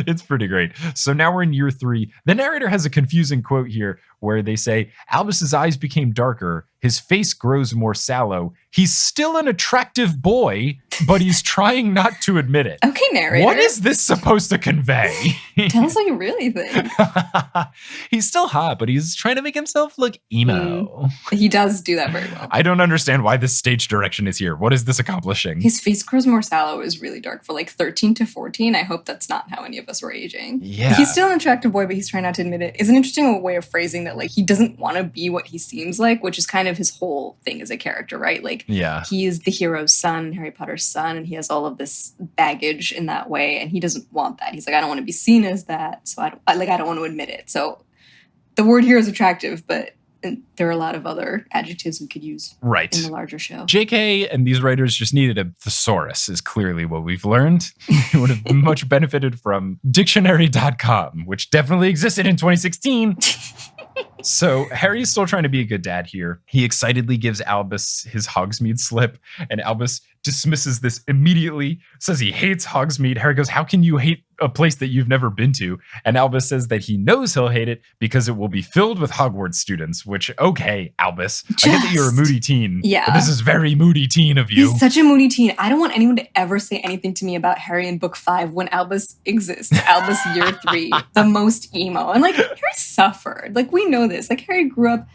It's pretty great. So now we're in year 3. The narrator has a confusing quote here where they say, Albus's eyes became darker. His face grows more sallow. He's still an attractive boy, but he's trying not to admit it. Okay, narrator. What is this supposed to convey? Tell us what you really think. He's still hot, but he's trying to make himself look emo. He does do that very well. I don't understand why this stage direction is here. What is this accomplishing? His face grows more sallow is really dark for like 13 to 14. I hope that's not how any of us were aging. Yeah. He's still an attractive boy, but he's trying not to admit it. It's an interesting way of phrasing that, like, he doesn't want to be what he seems like, which is kind of his whole thing as a character, right? Like, yeah, he is the hero's son, Harry Potter's son, and he has all of this baggage in that way, and he doesn't want that. He's like, I don't want to be seen as that, so I don't want to admit it. So the word here is attractive, but there are a lot of other adjectives we could use in the larger show. JK and these writers just needed a thesaurus is clearly what we've learned. It would have much benefited from dictionary.com, which definitely existed in 2016. So Harry's still trying to be a good dad here. He excitedly gives Albus his Hogsmeade slip, and Albus dismisses this immediately, says he hates Hogsmeade. Harry goes, how can you hate a place that you've never been to? And Albus says that he knows he'll hate it because it will be filled with Hogwarts students, which, okay, Albus, I get that you're a moody teen. Yeah. But this is very moody teen of you. He's such a moody teen. I don't want anyone to ever say anything to me about Harry in book 5 when Albus exists. Albus year 3, the most emo. And like, Harry suffered. Like, we know this. Like, Harry grew up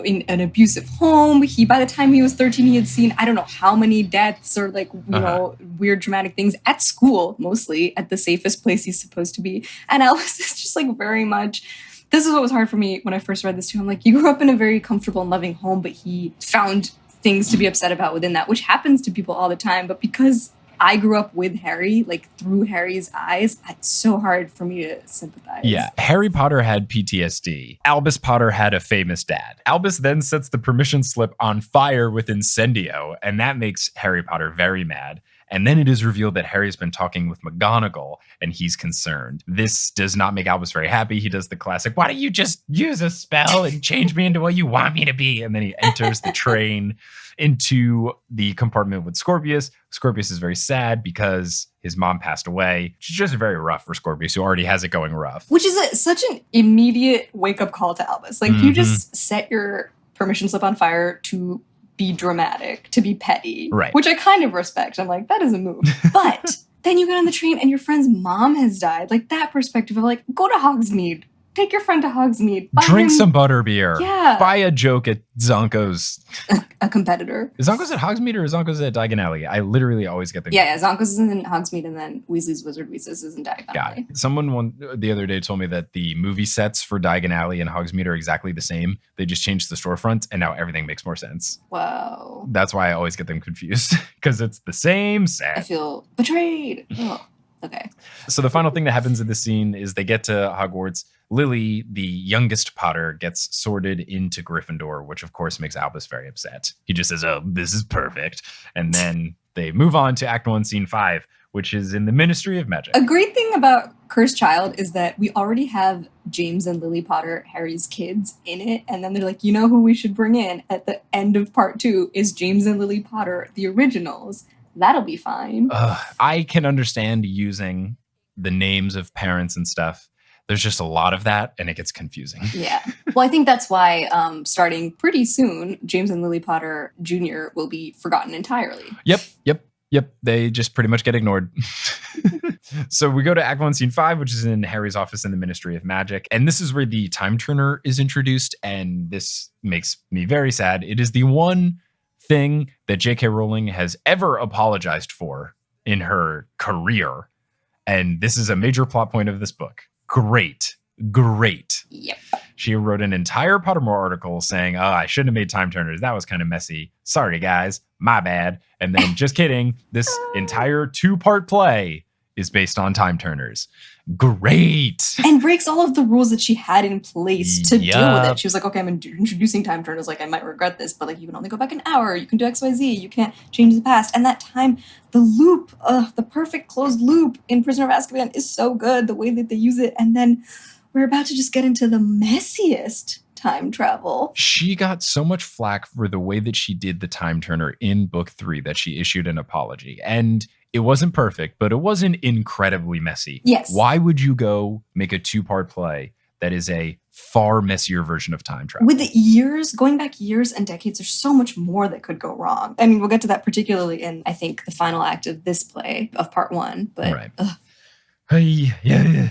in an abusive home. By the time he was 13, he had seen, I don't know how many deaths or like, you know, weird traumatic things at school, mostly at the safest place he's supposed to be. And Albus is just like very much, this is what was hard for me when I first read this too. I'm like, you grew up in a very comfortable and loving home, but he found things to be upset about within that, which happens to people all the time. But because I grew up with Harry, like through Harry's eyes, it's so hard for me to sympathize. Yeah, Harry Potter had PTSD. Albus Potter had a famous dad. Albus then sets the permission slip on fire with Incendio, and that makes Harry Potter very mad. And then it is revealed that Harry's been talking with McGonagall, and he's concerned. This does not make Albus very happy. He does the classic, why don't you just use a spell and change me into what you want me to be? And then he enters the train into the compartment with Scorpius. Scorpius is very sad because his mom passed away. It's just very rough for Scorpius, who already has it going rough. Which is such an immediate wake-up call to Albus. Like, you just set your permission slip on fire to be dramatic, to be petty. Right. Which I kind of respect. I'm like, that is a move. But then you get on the train and your friend's mom has died. Like, that perspective of like, go to Hogsmeade. Take your friend to Hogsmeade. Drink some butterbeer. Yeah. Buy a joke at Zonko's. A competitor. Is Zonko's at Hogsmeade or is Zonko's at Diagon Alley? I literally always get the... Yeah, Zonko's is in Hogsmeade and then Weasley's Wizard Weasley's is in Diagon Alley. Someone the other day told me that the movie sets for Diagon Alley and Hogsmeade are exactly the same. They just changed the storefronts and now everything makes more sense. Wow. That's why I always get them confused because it's the same set. I feel betrayed. Oh, okay. So the final thing that happens in this scene is they get to Hogwarts. Lily, the youngest Potter, gets sorted into Gryffindor, which of course makes Albus very upset. He just says, oh, this is perfect. And then they move on to Act 1, Scene 5, which is in the Ministry of Magic. A great thing about Cursed Child is that we already have James and Lily Potter, Harry's kids, in it. And then they're like, you know who we should bring in at the end of part 2 is James and Lily Potter, the originals. That'll be fine. I can understand using the names of parents and stuff. There's just a lot of that, and it gets confusing. Yeah. Well, I think that's why starting pretty soon, James and Lily Potter Jr. will be forgotten entirely. Yep. They just pretty much get ignored. So we go to Act 1, Scene 5, which is in Harry's office in the Ministry of Magic. And this is where the Time Turner is introduced, and this makes me very sad. It is the one thing that J.K. Rowling has ever apologized for in her career. And this is a major plot point of this book. Great. Yep. She wrote an entire Pottermore article saying, oh, I shouldn't have made Time Turners. That was kind of messy. Sorry, guys. My bad. And then just kidding. This entire 2-part play is based on Time Turners. Great. And breaks all of the rules that she had in place to deal with Yup. it. She was like, okay, I'm introducing time turners. Like, I might regret this, but like, you can only go back an hour. You can do X, Y, Z. You can't change the past. And that time, the loop, the perfect closed loop in Prisoner of Azkaban is so good. The way that they use it. And then we're about to just get into the messiest time travel. She got so much flack for the way that she did the time turner in book 3 that she issued an apology. And it wasn't perfect, but it wasn't incredibly messy. Yes. Why would you go make a 2-part play that is a far messier version of time travel? With the years, going back years and decades, there's so much more that could go wrong. I mean, we'll get to that particularly in, I think, the final act of this play of part 1. But right. Hey,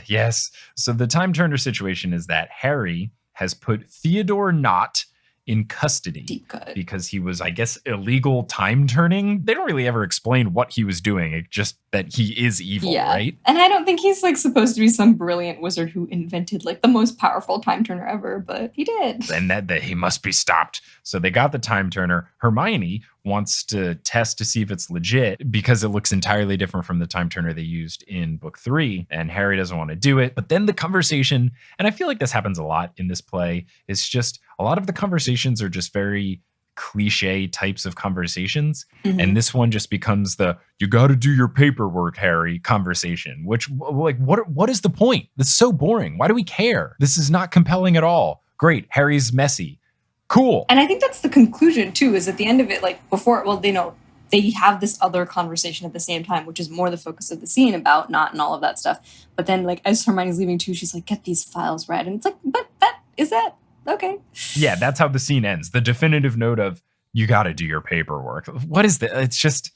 yes. So the time turner situation is that Harry has put Theodore Nott in custody. Deep cut. Because he was, I guess, illegal time turning. They don't really ever explain what he was doing. It's just that he is evil, right? And I don't think he's like supposed to be some brilliant wizard who invented like the most powerful time turner ever, but he did. And that he must be stopped. So they got the time turner. Hermione wants to test to see if it's legit because it looks entirely different from the time turner they used in book 3. And Harry doesn't want to do it. But then the conversation, and I feel like this happens a lot in this play, is just a lot of the conversations are just very cliche types of conversations. Mm-hmm. And this one just becomes the, you got to do your paperwork, Harry conversation, which like, what is the point? That's so boring. Why do we care? This is not compelling at all. Great. Harry's messy. Cool. And I think that's the conclusion too, is at the end of it, like before, well, they have this other conversation at the same time, which is more the focus of the scene about Nott and all of that stuff. But then like as Hermione's leaving too, she's like, get these files read. And it's like, but is that okay? Yeah, that's how the scene ends. The definitive note of, you got to do your paperwork. What is that? It's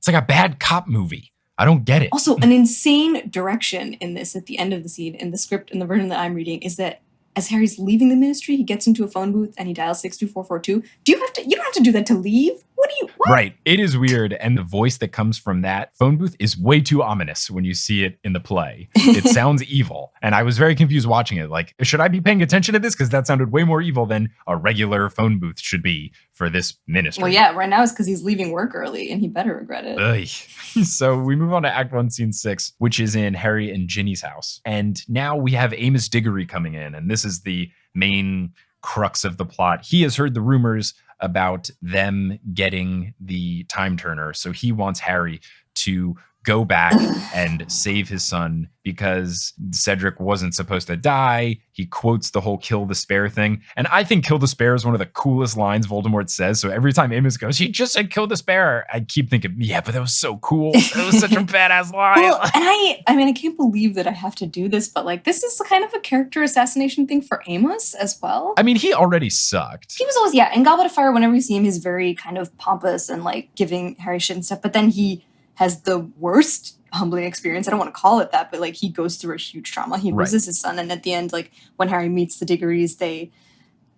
like a bad cop movie. I don't get it. Also, an insane direction in this at the end of the scene in the script, in the version that I'm reading, is that as Harry's leaving the ministry, he gets into a phone booth and he dials 62442. You don't have to do that to leave. What? Right. It is weird. And the voice that comes from that phone booth is way too ominous when you see it in the play. It sounds evil. And I was very confused watching it. Like, should I be paying attention to this? Because that sounded way more evil than a regular phone booth should be for this ministry. Well, yeah, right now it's because he's leaving work early and he better regret it. Ugh. So we move on to Act 1, Scene 6, which is in Harry and Ginny's house. And now we have Amos Diggory coming in. And this is the main crux of the plot. He has heard the rumors about them getting the time turner. So he wants Harry to go back and save his son because Cedric wasn't supposed to die. He quotes the whole kill the spare thing. And I think kill the spare is one of the coolest lines Voldemort says. So every time Amos goes, he just said kill the spare, I keep thinking, yeah, but that was so cool. That was such a badass line. Well, and I mean, I can't believe that I have to do this, but like, this is kind of a character assassination thing for Amos as well. I mean, he already sucked. He was always, yeah, in Goblet of Fire, whenever you see him, he's very kind of pompous and like giving Harry shit and stuff. But then he has the worst humbling experience. I don't want to call it that, but like he goes through a huge trauma. He loses his son. And at the end, like when Harry meets the Diggorys, they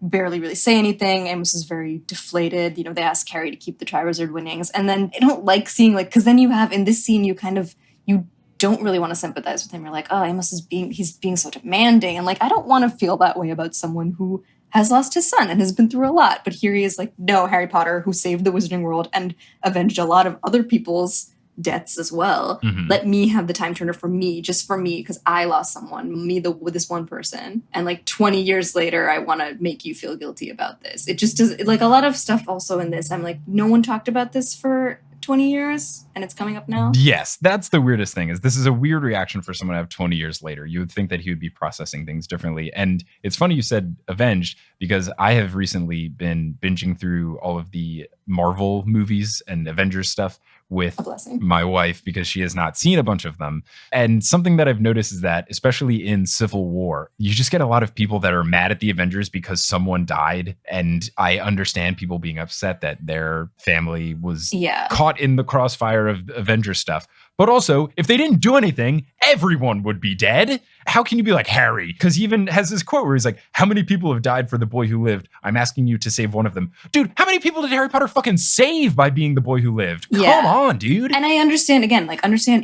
barely really say anything. Amos is very deflated. You know, they ask Harry to keep the Triwizard winnings. And then I don't like seeing like, because then you have in this scene, you don't really want to sympathize with him. You're like, oh, Amos he's being so demanding. And like, I don't want to feel that way about someone who has lost his son and has been through a lot. But here he is like, no, Harry Potter, who saved the Wizarding World and avenged a lot of other people's deaths as well. Mm-hmm. Let me have the time turner for me, just for me, because I lost someone, with this one person. And like 20 years later, I want to make you feel guilty about this. It just does, like a lot of stuff also in this. I'm like, no one talked about this for 20 years and it's coming up now. Yes, that's the weirdest thing is this is a weird reaction for someone to have 20 years later. You would think that he would be processing things differently. And it's funny you said avenged because I have recently been binging through all of the Marvel movies and Avengers stuff with my wife because she has not seen a bunch of them. And something that I've noticed is that, especially in Civil War, you just get a lot of people that are mad at the Avengers because someone died. And I understand people being upset that their family was caught in the crossfire of Avengers stuff. But also, if they didn't do anything, everyone would be dead. How can you be like Harry? Because he even has this quote where he's like, how many people have died for the boy who lived? I'm asking you to save one of them. Dude, how many people did Harry Potter fucking save by being the boy who lived? Yeah. Come on, dude. And I understand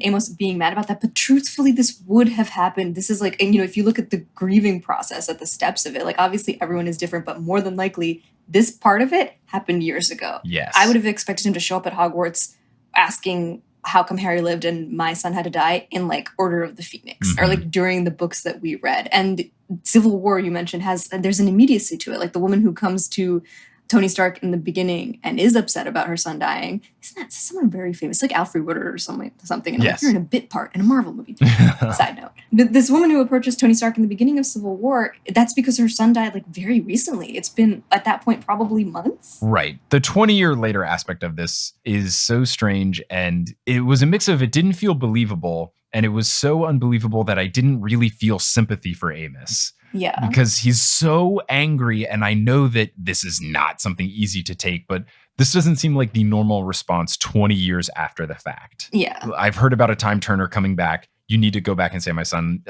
Amos being mad about that, but truthfully, this would have happened. This is like, and you know, if you look at the grieving process at the steps of it, like obviously everyone is different, but more than likely, this part of it happened years ago. Yes. I would have expected him to show up at Hogwarts asking how come Harry lived and my son had to die in like Order of the Phoenix or like during the books that we read. And Civil War, you mentioned, there's an immediacy to it. Like the woman who comes to Tony Stark in the beginning and is upset about her son dying. Isn't that someone very famous? Like Alfred Woodard or something. And yes. Like, you're in a bit part in a Marvel movie. Side note. This woman who approaches Tony Stark in the beginning of Civil War, that's because her son died like very recently. It's been at that point probably months. Right. The 20-year later aspect of this is so strange. And it was a mix of it didn't feel believable. And it was so unbelievable that I didn't really feel sympathy for Amos. Yeah. Because he's so angry, and I know that this is not something easy to take, but this doesn't seem like the normal response 20 years after the fact. Yeah. I've heard about a time turner coming back. You need to go back and say, my son,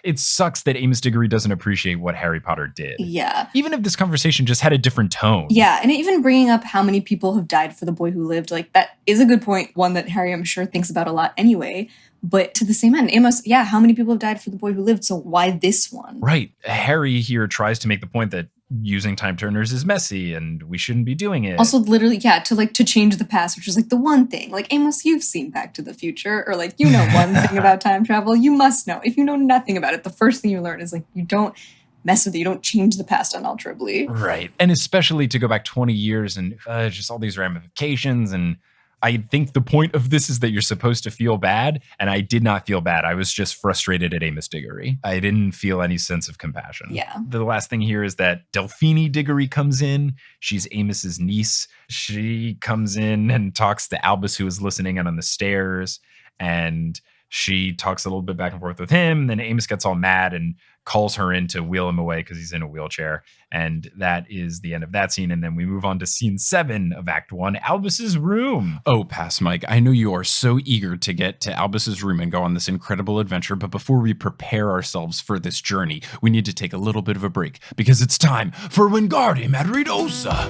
it sucks that Amos Diggory doesn't appreciate what Harry Potter did. Yeah. Even if this conversation just had a different tone. Yeah, and even bringing up how many people have died for the boy who lived, like that is a good point, one that Harry, I'm sure, thinks about a lot anyway. But to the same end, Amos, yeah, how many people have died for the boy who lived? So why this one? Right. Harry here tries to make the point that using time turners is messy and we shouldn't be doing it. Also, literally, yeah, to change the past, which is like the one thing. Like, Amos, you've seen Back to the Future, or like, you know one thing about time travel. You must know. If you know nothing about it, the first thing you learn is like, you don't mess with it. You don't change the past unalterably. Right. And especially to go back 20 years and just all these ramifications. And I think the point of this is that you're supposed to feel bad, and I did not feel bad. I was just frustrated at Amos Diggory. I didn't feel any sense of compassion. Yeah. The last thing here is that Delphine Diggory comes in. She's Amos's niece. She comes in and talks to Albus, who is listening in on the stairs, and she talks a little bit back and forth with him. Then Amos gets all mad and calls her in to wheel him away because he's in a wheelchair. And that is the end of that scene. And then we move on to scene 7 of Act 1, Albus's room. Oh, Pass Mike, I know you are so eager to get to Albus's room and go on this incredible adventure. But before we prepare ourselves for this journey, we need to take a little bit of a break because it's time for Wingardium Adridosa.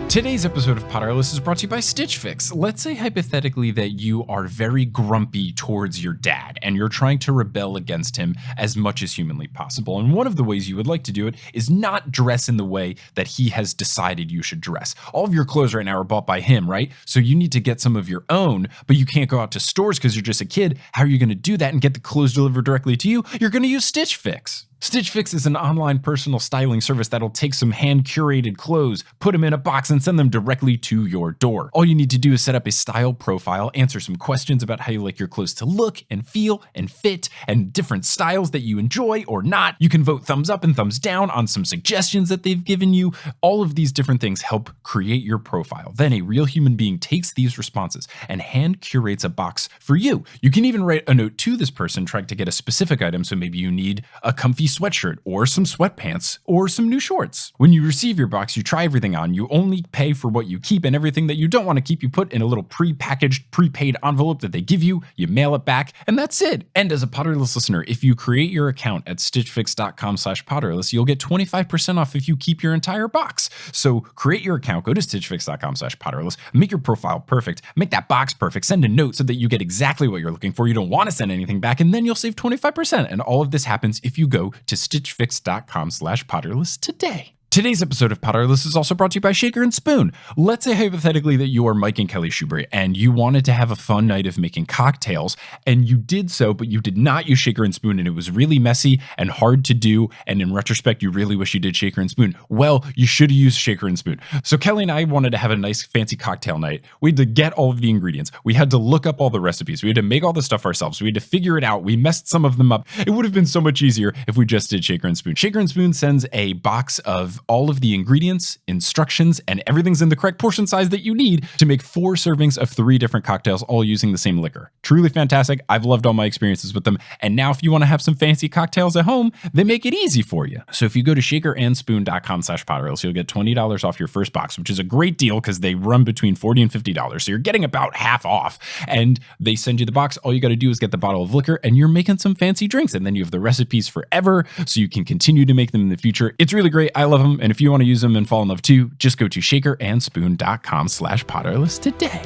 Today's episode of Potterless is brought to you by Stitch Fix. Let's say hypothetically that you are very grumpy towards your dad and you're trying to rebel against him as much as humanly possible. And one of the ways you would like to do it is not dress in the way that he has decided you should dress. All of your clothes right now are bought by him, right? So you need to get some of your own, but you can't go out to stores because you're just a kid. How are you going to do that and get the clothes delivered directly to you? You're going to use Stitch Fix. Stitch Fix is an online personal styling service that'll take some hand-curated clothes, put them in a box, and send them directly to your door. All you need to do is set up a style profile, answer some questions about how you like your clothes to look and feel and fit, and different styles that you enjoy or not. You can vote thumbs up and thumbs down on some suggestions that they've given you. All of these different things help create your profile. Then a real human being takes these responses and hand-curates a box for you. You can even write a note to this person trying to get a specific item, so maybe you need a comfy sweatshirt or some sweatpants or some new shorts. When you receive your box, you try everything on. You only pay for what you keep, and everything that you don't want to keep, you put in a little pre-packaged, prepaid envelope that they give you. You mail it back, and that's it. And as a Potterless listener, if you create your account at stitchfix.com/Potterless, you'll get 25% off if you keep your entire box. So create your account, go to stitchfix.com/Potterless, make your profile perfect, make that box perfect, send a note so that you get exactly what you're looking for. You don't want to send anything back, and then you'll save 25%. And all of this happens if you go to stitchfix.com/Potterless today. Today's episode of Potterless is also brought to you by Shaker and Spoon. Let's say hypothetically that you are Mike and Kelly Schubert and you wanted to have a fun night of making cocktails, and you did so, but you did not use Shaker and Spoon, and it was really messy and hard to do, and in retrospect, you really wish you did Shaker and Spoon. Well, you should have used Shaker and Spoon. So Kelly and I wanted to have a nice fancy cocktail night. We had to get all of the ingredients. We had to look up all the recipes. We had to make all the stuff ourselves. We had to figure it out. We messed some of them up. It would have been so much easier if we just did Shaker and Spoon. Shaker and Spoon sends a box of all of the ingredients, instructions, and everything's in the correct portion size that you need to make 4 servings of 3 different cocktails, all using the same liquor. Truly fantastic. I've loved all my experiences with them. And now if you want to have some fancy cocktails at home, they make it easy for you. So if you go to shakerandspoon.com/Potterless, you'll get $20 off your first box, which is a great deal because they run between $40 and $50. So you're getting about half off, and they send you the box. All you got to do is get the bottle of liquor and you're making some fancy drinks. And then you have the recipes forever, so you can continue to make them in the future. It's really great. I love them. And if you want to use them and fall in love too, just go to shakerandspoon.com/Potterless today.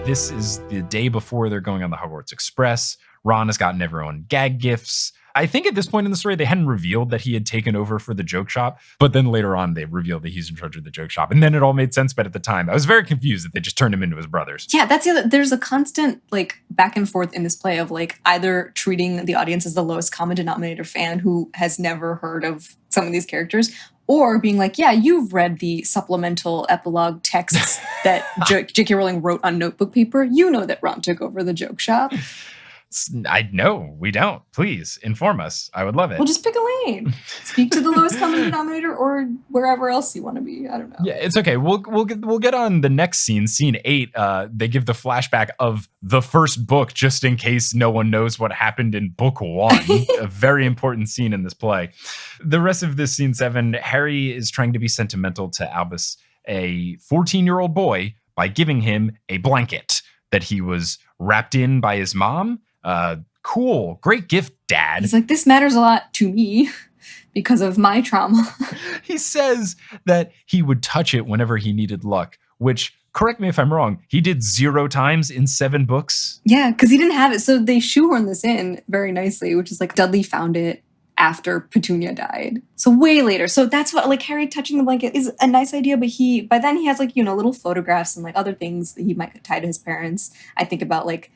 This is the day before they're going on the Hogwarts Express. Ron has gotten everyone gag gifts. I think at this point in the story, they hadn't revealed that he had taken over for the joke shop. But then later on, they revealed that he's in charge of the joke shop. And then it all made sense. But at the time, I was very confused that they just turned him into his brothers. Yeah, that's the other. There's a constant like back and forth in this play of like either treating the audience as the lowest common denominator fan who has never heard of some of these characters, or being like, yeah, you've read the supplemental epilogue texts that J.K. Rowling wrote on notebook paper. You know that Ron took over the joke shop. I know we don't. Please inform us. I would love it. Well, just pick a lane. Speak to the lowest common denominator or wherever else you want to be. I don't know. Yeah, it's okay. We'll get on the next scene, scene 8. They give the flashback of the first book just in case no one knows what happened in book 1. A very important scene in this play. The rest of this scene 7, Harry is trying to be sentimental to Albus, a 14-year-old boy, by giving him a blanket that he was wrapped in by his mom. Cool. Great gift, Dad. He's like, this matters a lot to me because of my trauma. He says that he would touch it whenever he needed luck, which, correct me if I'm wrong, he did 0 times in 7 books. Yeah, because he didn't have it. So they shoehorn this in very nicely, which is like Dudley found it after Petunia died. So way later. So that's what, like, Harry touching the blanket is a nice idea, but by then he has like, you know, little photographs and like other things that he might tie to his parents. I think about like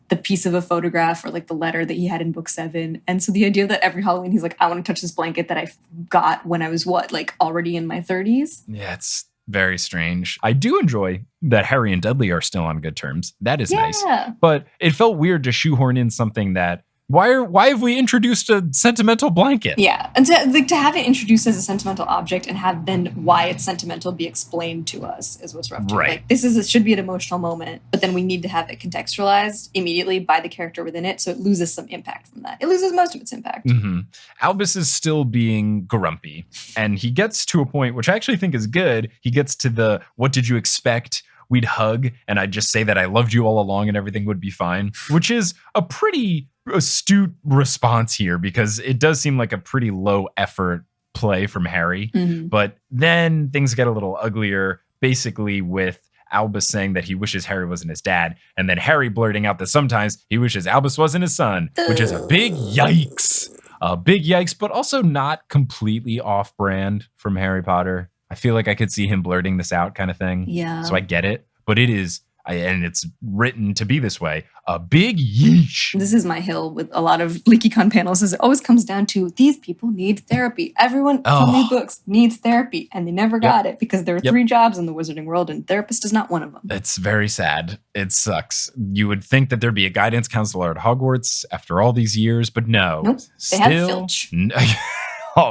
the piece of a photograph or like the letter that he had in book 7. And so the idea that every Halloween he's like, I want to touch this blanket that I got when I was like already in my 30s. Yeah, it's very strange. I do enjoy that Harry and Dudley are still on good terms. That is nice. But it felt weird to shoehorn in something that why have we introduced a sentimental blanket? Yeah, and to have it introduced as a sentimental object and have then why it's sentimental be explained to us is what's rough. Right. Like, should be an emotional moment, but then we need to have it contextualized immediately by the character within it, so it loses some impact from that. It loses most of its impact. Mm-hmm. Albus is still being grumpy, and he gets to a point, which I actually think is good. He gets to the, what did you expect? We'd hug, and I'd just say that I loved you all along and everything would be fine, which is a pretty astute response here because it does seem like a pretty low effort play from Harry. Mm-hmm. But then things get a little uglier, basically with Albus saying that he wishes Harry wasn't his dad, and then Harry blurting out that sometimes he wishes Albus wasn't his son, which is a big yikes. A big yikes, but also not completely off-brand from Harry Potter. I feel like I could see him blurting this out kind of thing. Yeah. So I get it, but it is, and it's written to be this way, a big yeesh. This is my hill with a lot of LeakyCon panels, is it always comes down to these people need therapy. Everyone from these books needs therapy, and they never got it because there are 3 jobs in the wizarding world, and therapist is not one of them. It's very sad. It sucks. You would think that there'd be a guidance counselor at Hogwarts after all these years, but no. Nope. They have Filch.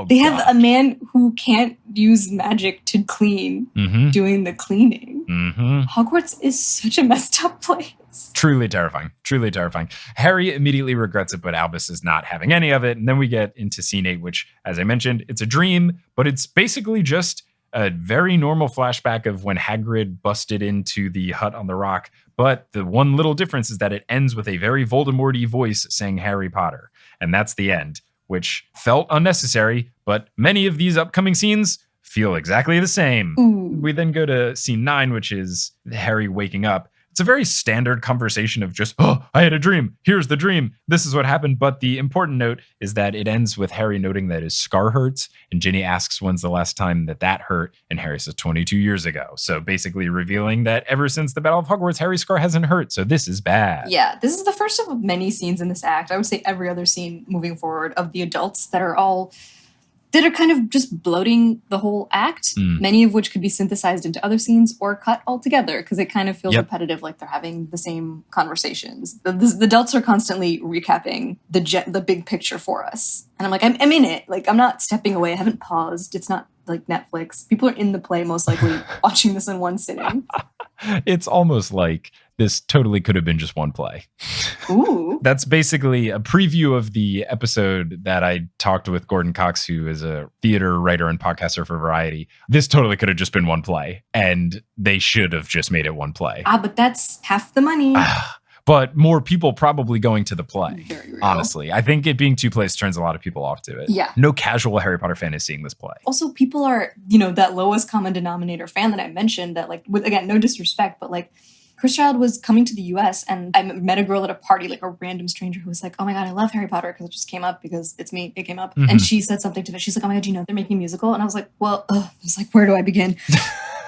They have a man who can't use magic to clean doing the cleaning. Mm-hmm. Hogwarts is such a messed up place. Truly terrifying. Truly terrifying. Harry immediately regrets it, but Albus is not having any of it. And then we get into scene 8, which, as I mentioned, it's a dream, but it's basically just a very normal flashback of when Hagrid busted into the hut on the rock. But the one little difference is that it ends with a very Voldemort-y voice saying Harry Potter. And that's the end, which felt unnecessary, but many of these upcoming scenes feel exactly the same. Ooh. We then go to scene 9, which is Harry waking up. It's a very standard conversation of just, oh, I had a dream. Here's the dream. This is what happened. But the important note is that it ends with Harry noting that his scar hurts. And Ginny asks when's the last time that hurt. And Harry says 22 years ago. So basically revealing that ever since the Battle of Hogwarts, Harry's scar hasn't hurt. So this is bad. Yeah, this is the first of many scenes in this act. I would say every other scene moving forward of the adults that are kind of just bloating the whole act, many of which could be synthesized into other scenes or cut altogether because it kind of feels repetitive, like they're having the same conversations. The adults are constantly recapping the big picture for us. And I'm like, I'm in it. Like, I'm not stepping away. I haven't paused. It's not like Netflix. People are in the play, most likely, watching this in one sitting. It's almost like this totally could have been just one play. Ooh. That's basically a preview of the episode that I talked with Gordon Cox, who is a theater writer and podcaster for Variety. This totally could have just been one play, and they should have just made it one play. But that's half the money. But more people probably going to the play. Very real. Honestly, I think it being 2 plays turns a lot of people off to it. Yeah. No casual Harry Potter fan is seeing this play. Also, people are, that lowest common denominator fan that I mentioned that, like, with, again, no disrespect, but like Chris Child was coming to the US and I met a girl at a party, like a random stranger who was like, oh my God, I love Harry Potter, because it just came up because it's me. It came up. And she said something to me. She's like, oh my God, you know, they're making a musical. And I was like, well, I was like, where do I begin?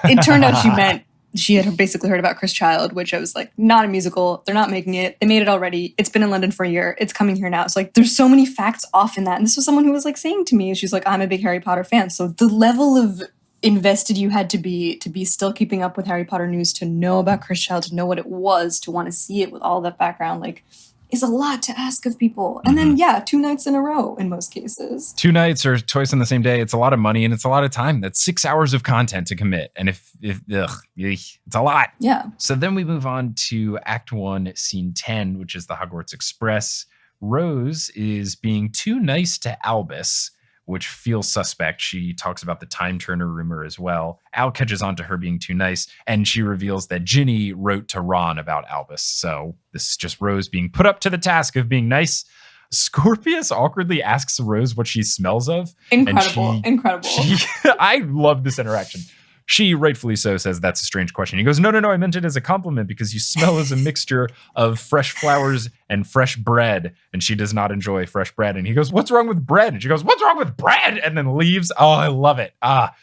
It turned out she meant she had basically heard about Chris Child, which I was like, not a musical. They're not making it. They made it already. It's been in London for a year. It's coming here now. It's like, there's so many facts off in that. And this was someone who was like saying to me, she's like, I'm a big Harry Potter fan. So the level of invested you had to be still keeping up with Harry Potter news, to know about Chris Child, to know what it was, to want to see it with all that background, like, is a lot to ask of people. And then, 2 nights in a row in most cases. 2 nights or twice on the same day. It's a lot of money and it's a lot of time. That's 6 hours of content to commit. And it's a lot. Yeah. So then we move on to Act 1, Scene 10, which is the Hogwarts Express. Rose is being too nice to Albus, which feels suspect. She talks about the time turner rumor as well. Al catches on to her being too nice, and she reveals that Ginny wrote to Ron about Albus. So this is just Rose being put up to the task of being nice. Scorpius awkwardly asks Rose what she smells of. Incredible. I love this interaction. She, rightfully so, says that's a strange question. He goes, no, I meant it as a compliment because you smell as a mixture of fresh flowers and fresh bread. And she does not enjoy fresh bread. And he goes, what's wrong with bread? And she goes, what's wrong with bread? And then leaves. Oh, I love it.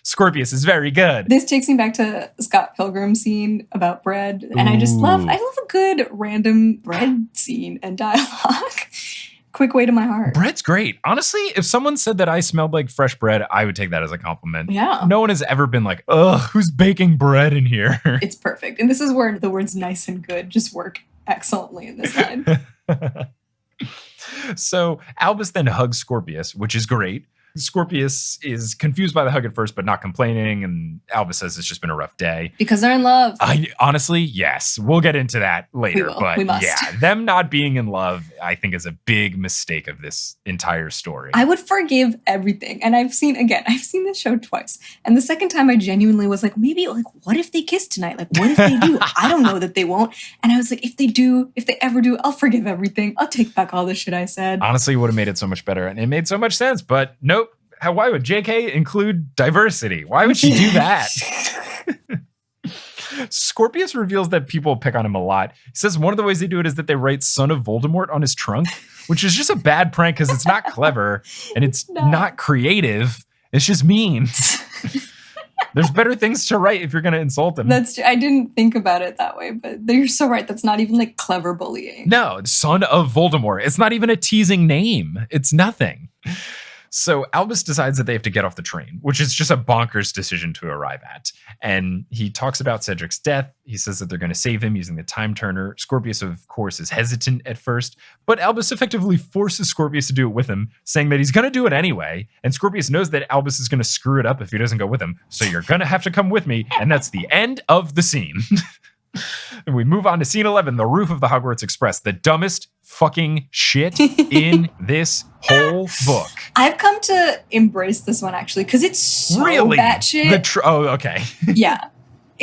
Scorpius is very good. This takes me back to Scott Pilgrim scene about bread. And I love a good random bread scene and dialogue. Quick way to my heart. Bread's great. Honestly, if someone said that I smelled like fresh bread, I would take that as a compliment. Yeah. No one has ever been like, ugh, who's baking bread in here? It's perfect. And this is where the words nice and good just work excellently in this line. So Albus then hugs Scorpius, which is great. Scorpius is confused by the hug at first, but not complaining. And Albus says it's just been a rough day. Because they're in love. Honestly, yes. We'll get into that later. We must. Yeah, them not being in love, I think, is a big mistake of this entire story. I would forgive everything. And I've seen this show twice. And the second time I genuinely was like, maybe, like, what if they kiss tonight? Like, what if they do? I don't know that they won't. And I was like, if they ever do, I'll forgive everything. I'll take back all the shit I said. Honestly, it would have made it so much better. And it made so much sense. But nope. Why would JK include diversity? Why would she do that? Scorpius reveals that people pick on him a lot. He says one of the ways they do it is that they write Son of Voldemort on his trunk, which is just a bad prank because it's not clever and it's not creative. It's just mean. There's better things to write if you're going to insult him. I didn't think about it that way, but you're so right. That's not even like clever bullying. No, Son of Voldemort. It's not even a teasing name. It's nothing. So Albus decides that they have to get off the train, which is just a bonkers decision to arrive at. And he talks about Cedric's death. He says that they're going to save him using the time turner. Scorpius, of course, is hesitant at first, but Albus effectively forces Scorpius to do it with him, saying that he's going to do it anyway. And Scorpius knows that Albus is going to screw it up if he doesn't go with him. So you're going to have to come with me. And that's the end of the scene. And we move on to scene 11, the roof of the Hogwarts Express, the dumbest fucking shit in this whole book. I've come to embrace this one, actually, because it's so really batshit. Okay. Yeah.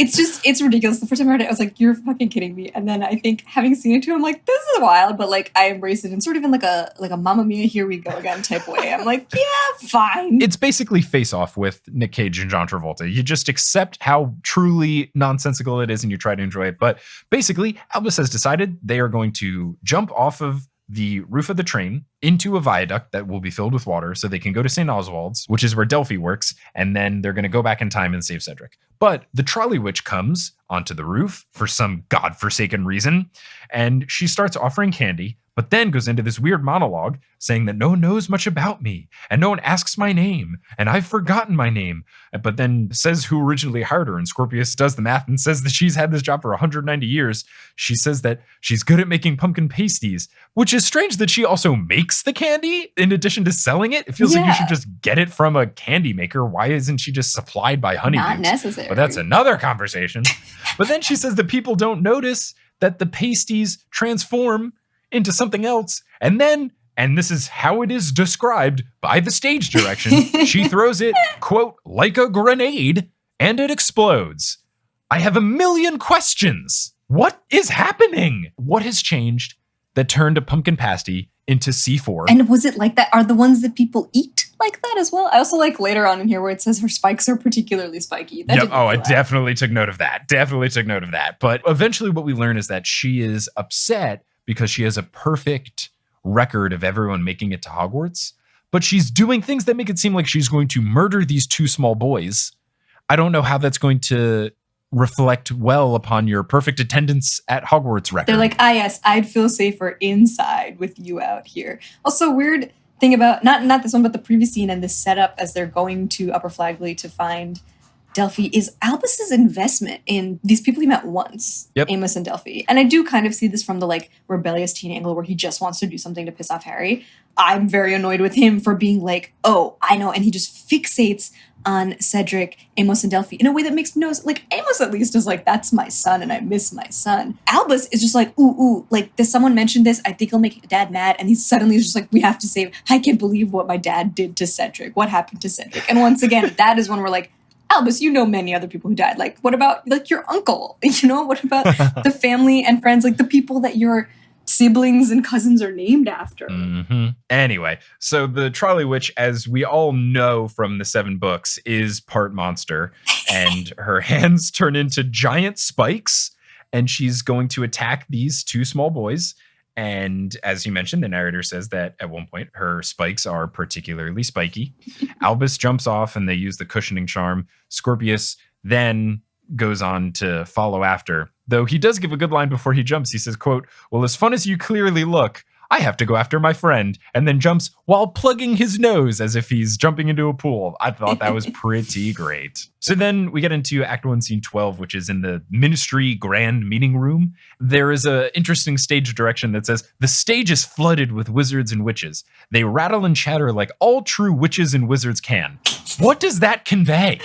It's ridiculous. The first time I heard it, I was like, you're fucking kidding me. And then I think having seen it too, I'm like, this is wild, but like I embrace it in sort of in like a Mamma Mia, here we go again type way. I'm like, yeah, fine. It's basically Face Off with Nick Cage and John Travolta. You just accept how truly nonsensical it is and you try to enjoy it. But basically, Albus has decided they are going to jump off of the roof of the train into a viaduct that will be filled with water so they can go to St. Oswald's, which is where Delphi works, and then they're going to go back in time and save Cedric. But the trolley witch comes onto the roof for some godforsaken reason, and she starts offering candy, but then goes into this weird monologue saying that no one knows much about me, and no one asks my name, and I've forgotten my name, but then says who originally hired her, and Scorpius does the math and says that she's had this job for 190 years. She says that she's good at making pumpkin pasties, which is strange that she also makes the candy in addition to selling it. It feels like you should just get it from a candy maker. Why isn't she just supplied by honeydews? Not necessary. But that's another conversation. But then she says that people don't notice that the pasties transform into something else. And then, and this is how it is described by the stage direction, she throws it, quote, like a grenade, and it explodes. I have a million questions. What is happening? What has changed that turned a pumpkin pasty into C4. And was it like that? Are the ones that people eat like that as well? I also like later on in here where it says her spikes are particularly spiky. Yep. Oh, I definitely took note of that. But eventually what we learn is that she is upset because she has a perfect record of everyone making it to Hogwarts, but she's doing things that make it seem like she's going to murder these two small boys. I don't know how that's going to reflect well upon your perfect attendance at Hogwarts record. They're like, yes, I'd feel safer inside with you out here. Also, weird thing about, not this one, but the previous scene and this setup as they're going to Upper Flagley to find Delphi is Albus's investment in these people he met once, Amos and Delphi. And I do kind of see this from the like rebellious teen angle where he just wants to do something to piss off Harry. I'm very annoyed with him for being like, oh, I know. And he just fixates on Cedric, Amos, and Delphi in a way that makes no sense. Like, Amos at least is like, that's my son and I miss my son. Albus is just like, ooh, like, does someone mention this? I think it'll make dad mad. And he suddenly is just like, we have to save. I can't believe what my dad did to Cedric. What happened to Cedric? And once again, that is when we're like, Albus, you know many other people who died. Like, what about, like, your uncle? You know, what about the family and friends? Like, the people that your siblings and cousins are named after. Mm-hmm. Anyway, so the trolley witch, as we all know from the 7 books, is part monster. And her hands turn into giant spikes. And she's going to attack these 2 small boys. And as you mentioned, the narrator says that at one point her spikes are particularly spiky. Albus jumps off and they use the cushioning charm. Scorpius then goes on to follow after, though he does give a good line before he jumps. He says, quote, well, as fun as you clearly look, I have to go after my friend, and then jumps while plugging his nose as if he's jumping into a pool. I thought that was pretty great. So then we get into Act 1, Scene 12, which is in the Ministry Grand Meeting Room. There is an interesting stage direction that says, the stage is flooded with wizards and witches. They rattle and chatter like all true witches and wizards can. What does that convey?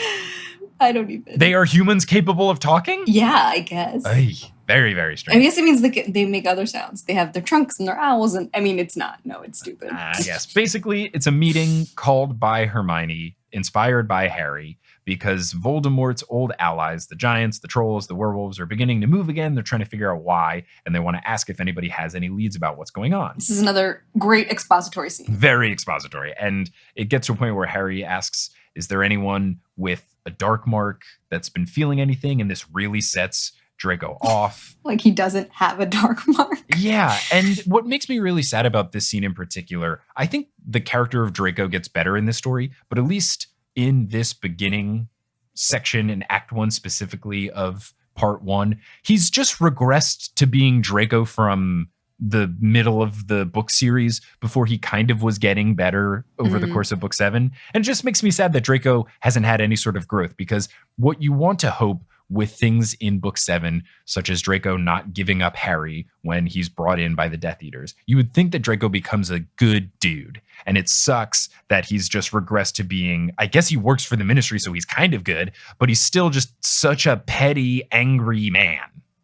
I don't even. They are humans capable of talking? Yeah, I guess. Ay, very, very strange. I guess it means they make other sounds. They have their trunks and their owls. And I mean, it's not. No, it's stupid. Yes. Basically, it's a meeting called by Hermione, inspired by Harry, because Voldemort's old allies, the giants, the trolls, the werewolves, are beginning to move again. They're trying to figure out why, and they want to ask if anybody has any leads about what's going on. This is another great expository scene. Very expository. And it gets to a point where Harry asks, is there anyone with a dark mark that's been feeling anything? And this really sets Draco off. Like he doesn't have a dark mark. Yeah. And what makes me really sad about this scene in particular, I think the character of Draco gets better in this story, but at least in this beginning section in Act 1 specifically of Part 1, he's just regressed to being Draco from the middle of the book series before he kind of was getting better over the course of book 7. And it just makes me sad that Draco hasn't had any sort of growth, because what you want to hope with things in book 7, such as Draco not giving up Harry when he's brought in by the Death Eaters, you would think that Draco becomes a good dude. And it sucks that he's just regressed to being, I guess he works for the Ministry, so he's kind of good, but he's still just such a petty, angry man.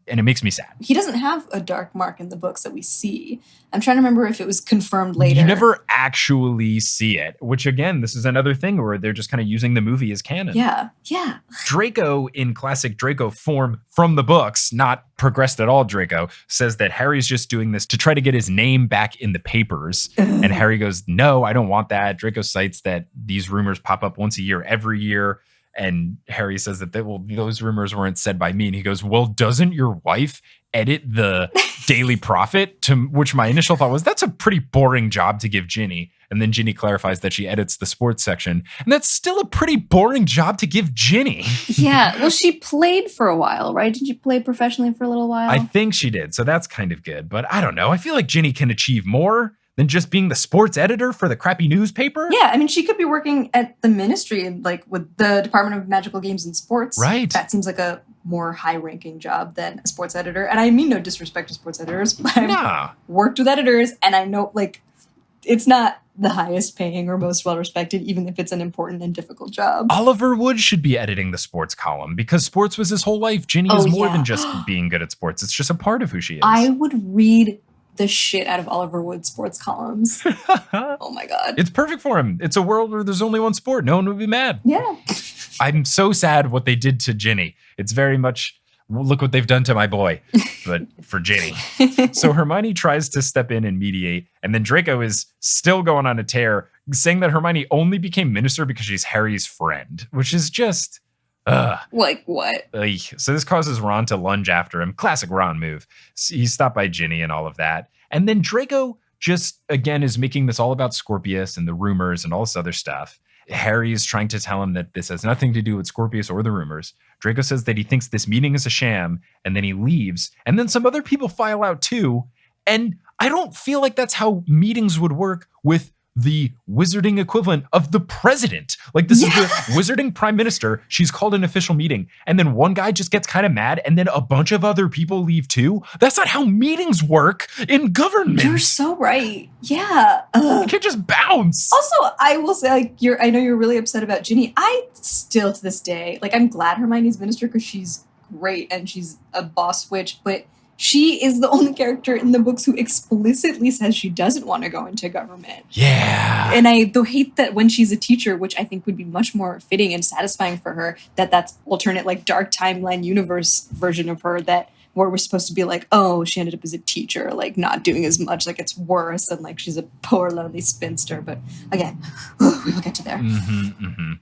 And it makes me sad. He doesn't have a dark mark in the books that we see. I'm trying to remember if it was confirmed later. You never actually see it, which again, this is another thing where they're just kind of using the movie as canon. Yeah. Draco, in classic Draco form from the books, not progressed at all Draco, says that Harry's just doing this to try to get his name back in the papers. And Harry goes, no, I don't want that. Draco cites that these rumors pop up once a year, every year. And Harry says that, those rumors weren't said by me. And he goes, well, doesn't your wife edit the Daily Prophet? To which my initial thought was, that's a pretty boring job to give Ginny. And then Ginny clarifies that she edits the sports section. And that's still a pretty boring job to give Ginny. Yeah. Well, she played for a while, right? Did you play professionally for a little while? I think she did. So that's kind of good. But I don't know. I feel like Ginny can achieve more than just being the sports editor for the crappy newspaper. Yeah, I mean, she could be working at the Ministry and like with the Department of Magical Games and Sports. Right. That seems like a more high-ranking job than a sports editor. And I mean no disrespect to sports editors, but I've worked with editors and I know like it's not the highest paying or most well-respected, even if it's an important and difficult job. Oliver Wood should be editing the sports column because sports was his whole life. Ginny is more than just being good at sports. It's just a part of who she is. I would read the shit out of Oliver Wood's sports columns. Oh my God. It's perfect for him. It's a world where there's only one sport. No one would be mad. Yeah. I'm so sad what they did to Ginny. It's very much look what they've done to my boy, but for Ginny. So Hermione tries to step in and mediate, and then Draco is still going on a tear, saying that Hermione only became minister because she's Harry's friend, which is just... Like what? So this causes Ron to lunge after him. Classic Ron move. He's stopped by Ginny and all of that. And then Draco just, again, is making this all about Scorpius and the rumors and all this other stuff. Harry is trying to tell him that this has nothing to do with Scorpius or the rumors. Draco says that he thinks this meeting is a sham, and then he leaves. And then some other people file out too. And I don't feel like that's how meetings would work with the wizarding equivalent of the president. Like, this is the wizarding prime minister. She's called an official meeting, and then one guy just gets kind of mad, and then a bunch of other people leave too. That's not how meetings work in government. You're so right. Yeah. You can't just bounce. Also, I will say, like, I know you're really upset about Ginny. I still, to this day, like, I'm glad Hermione's minister because she's great and she's a boss witch, but she is the only character in the books who explicitly says she doesn't want to go into government. Yeah. And I hate that when she's a teacher, which I think would be much more fitting and satisfying for her, that's alternate, like, dark timeline universe version of her that where we're supposed to be like, oh, she ended up as a teacher, like not doing as much, like it's worse, and like she's a poor lonely spinster. But again, we will get to there.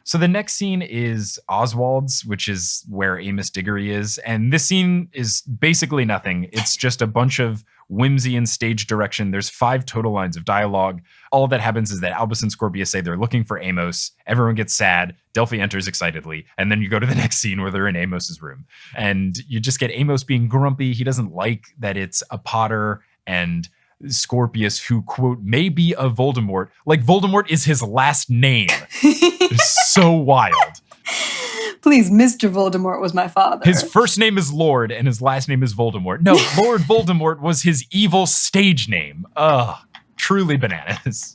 So the next scene is Oswald's, which is where Amos Diggory is, and this scene is basically nothing. It's just a bunch of whimsy and stage direction. There's 5 total lines of dialogue. All that happens is that Albus and Scorpius say they're looking for Amos. Everyone gets sad. Delphi enters excitedly. And then you go to the next scene where they're in Amos's room. And you just get Amos being grumpy. He doesn't like that it's a Potter and Scorpius who, quote, may be a Voldemort. Like, Voldemort is his last name. It's so wild. Please, Mr. Voldemort was my father. His first name is Lord and his last name is Voldemort. No, Lord Voldemort was his evil stage name. Ugh, truly bananas.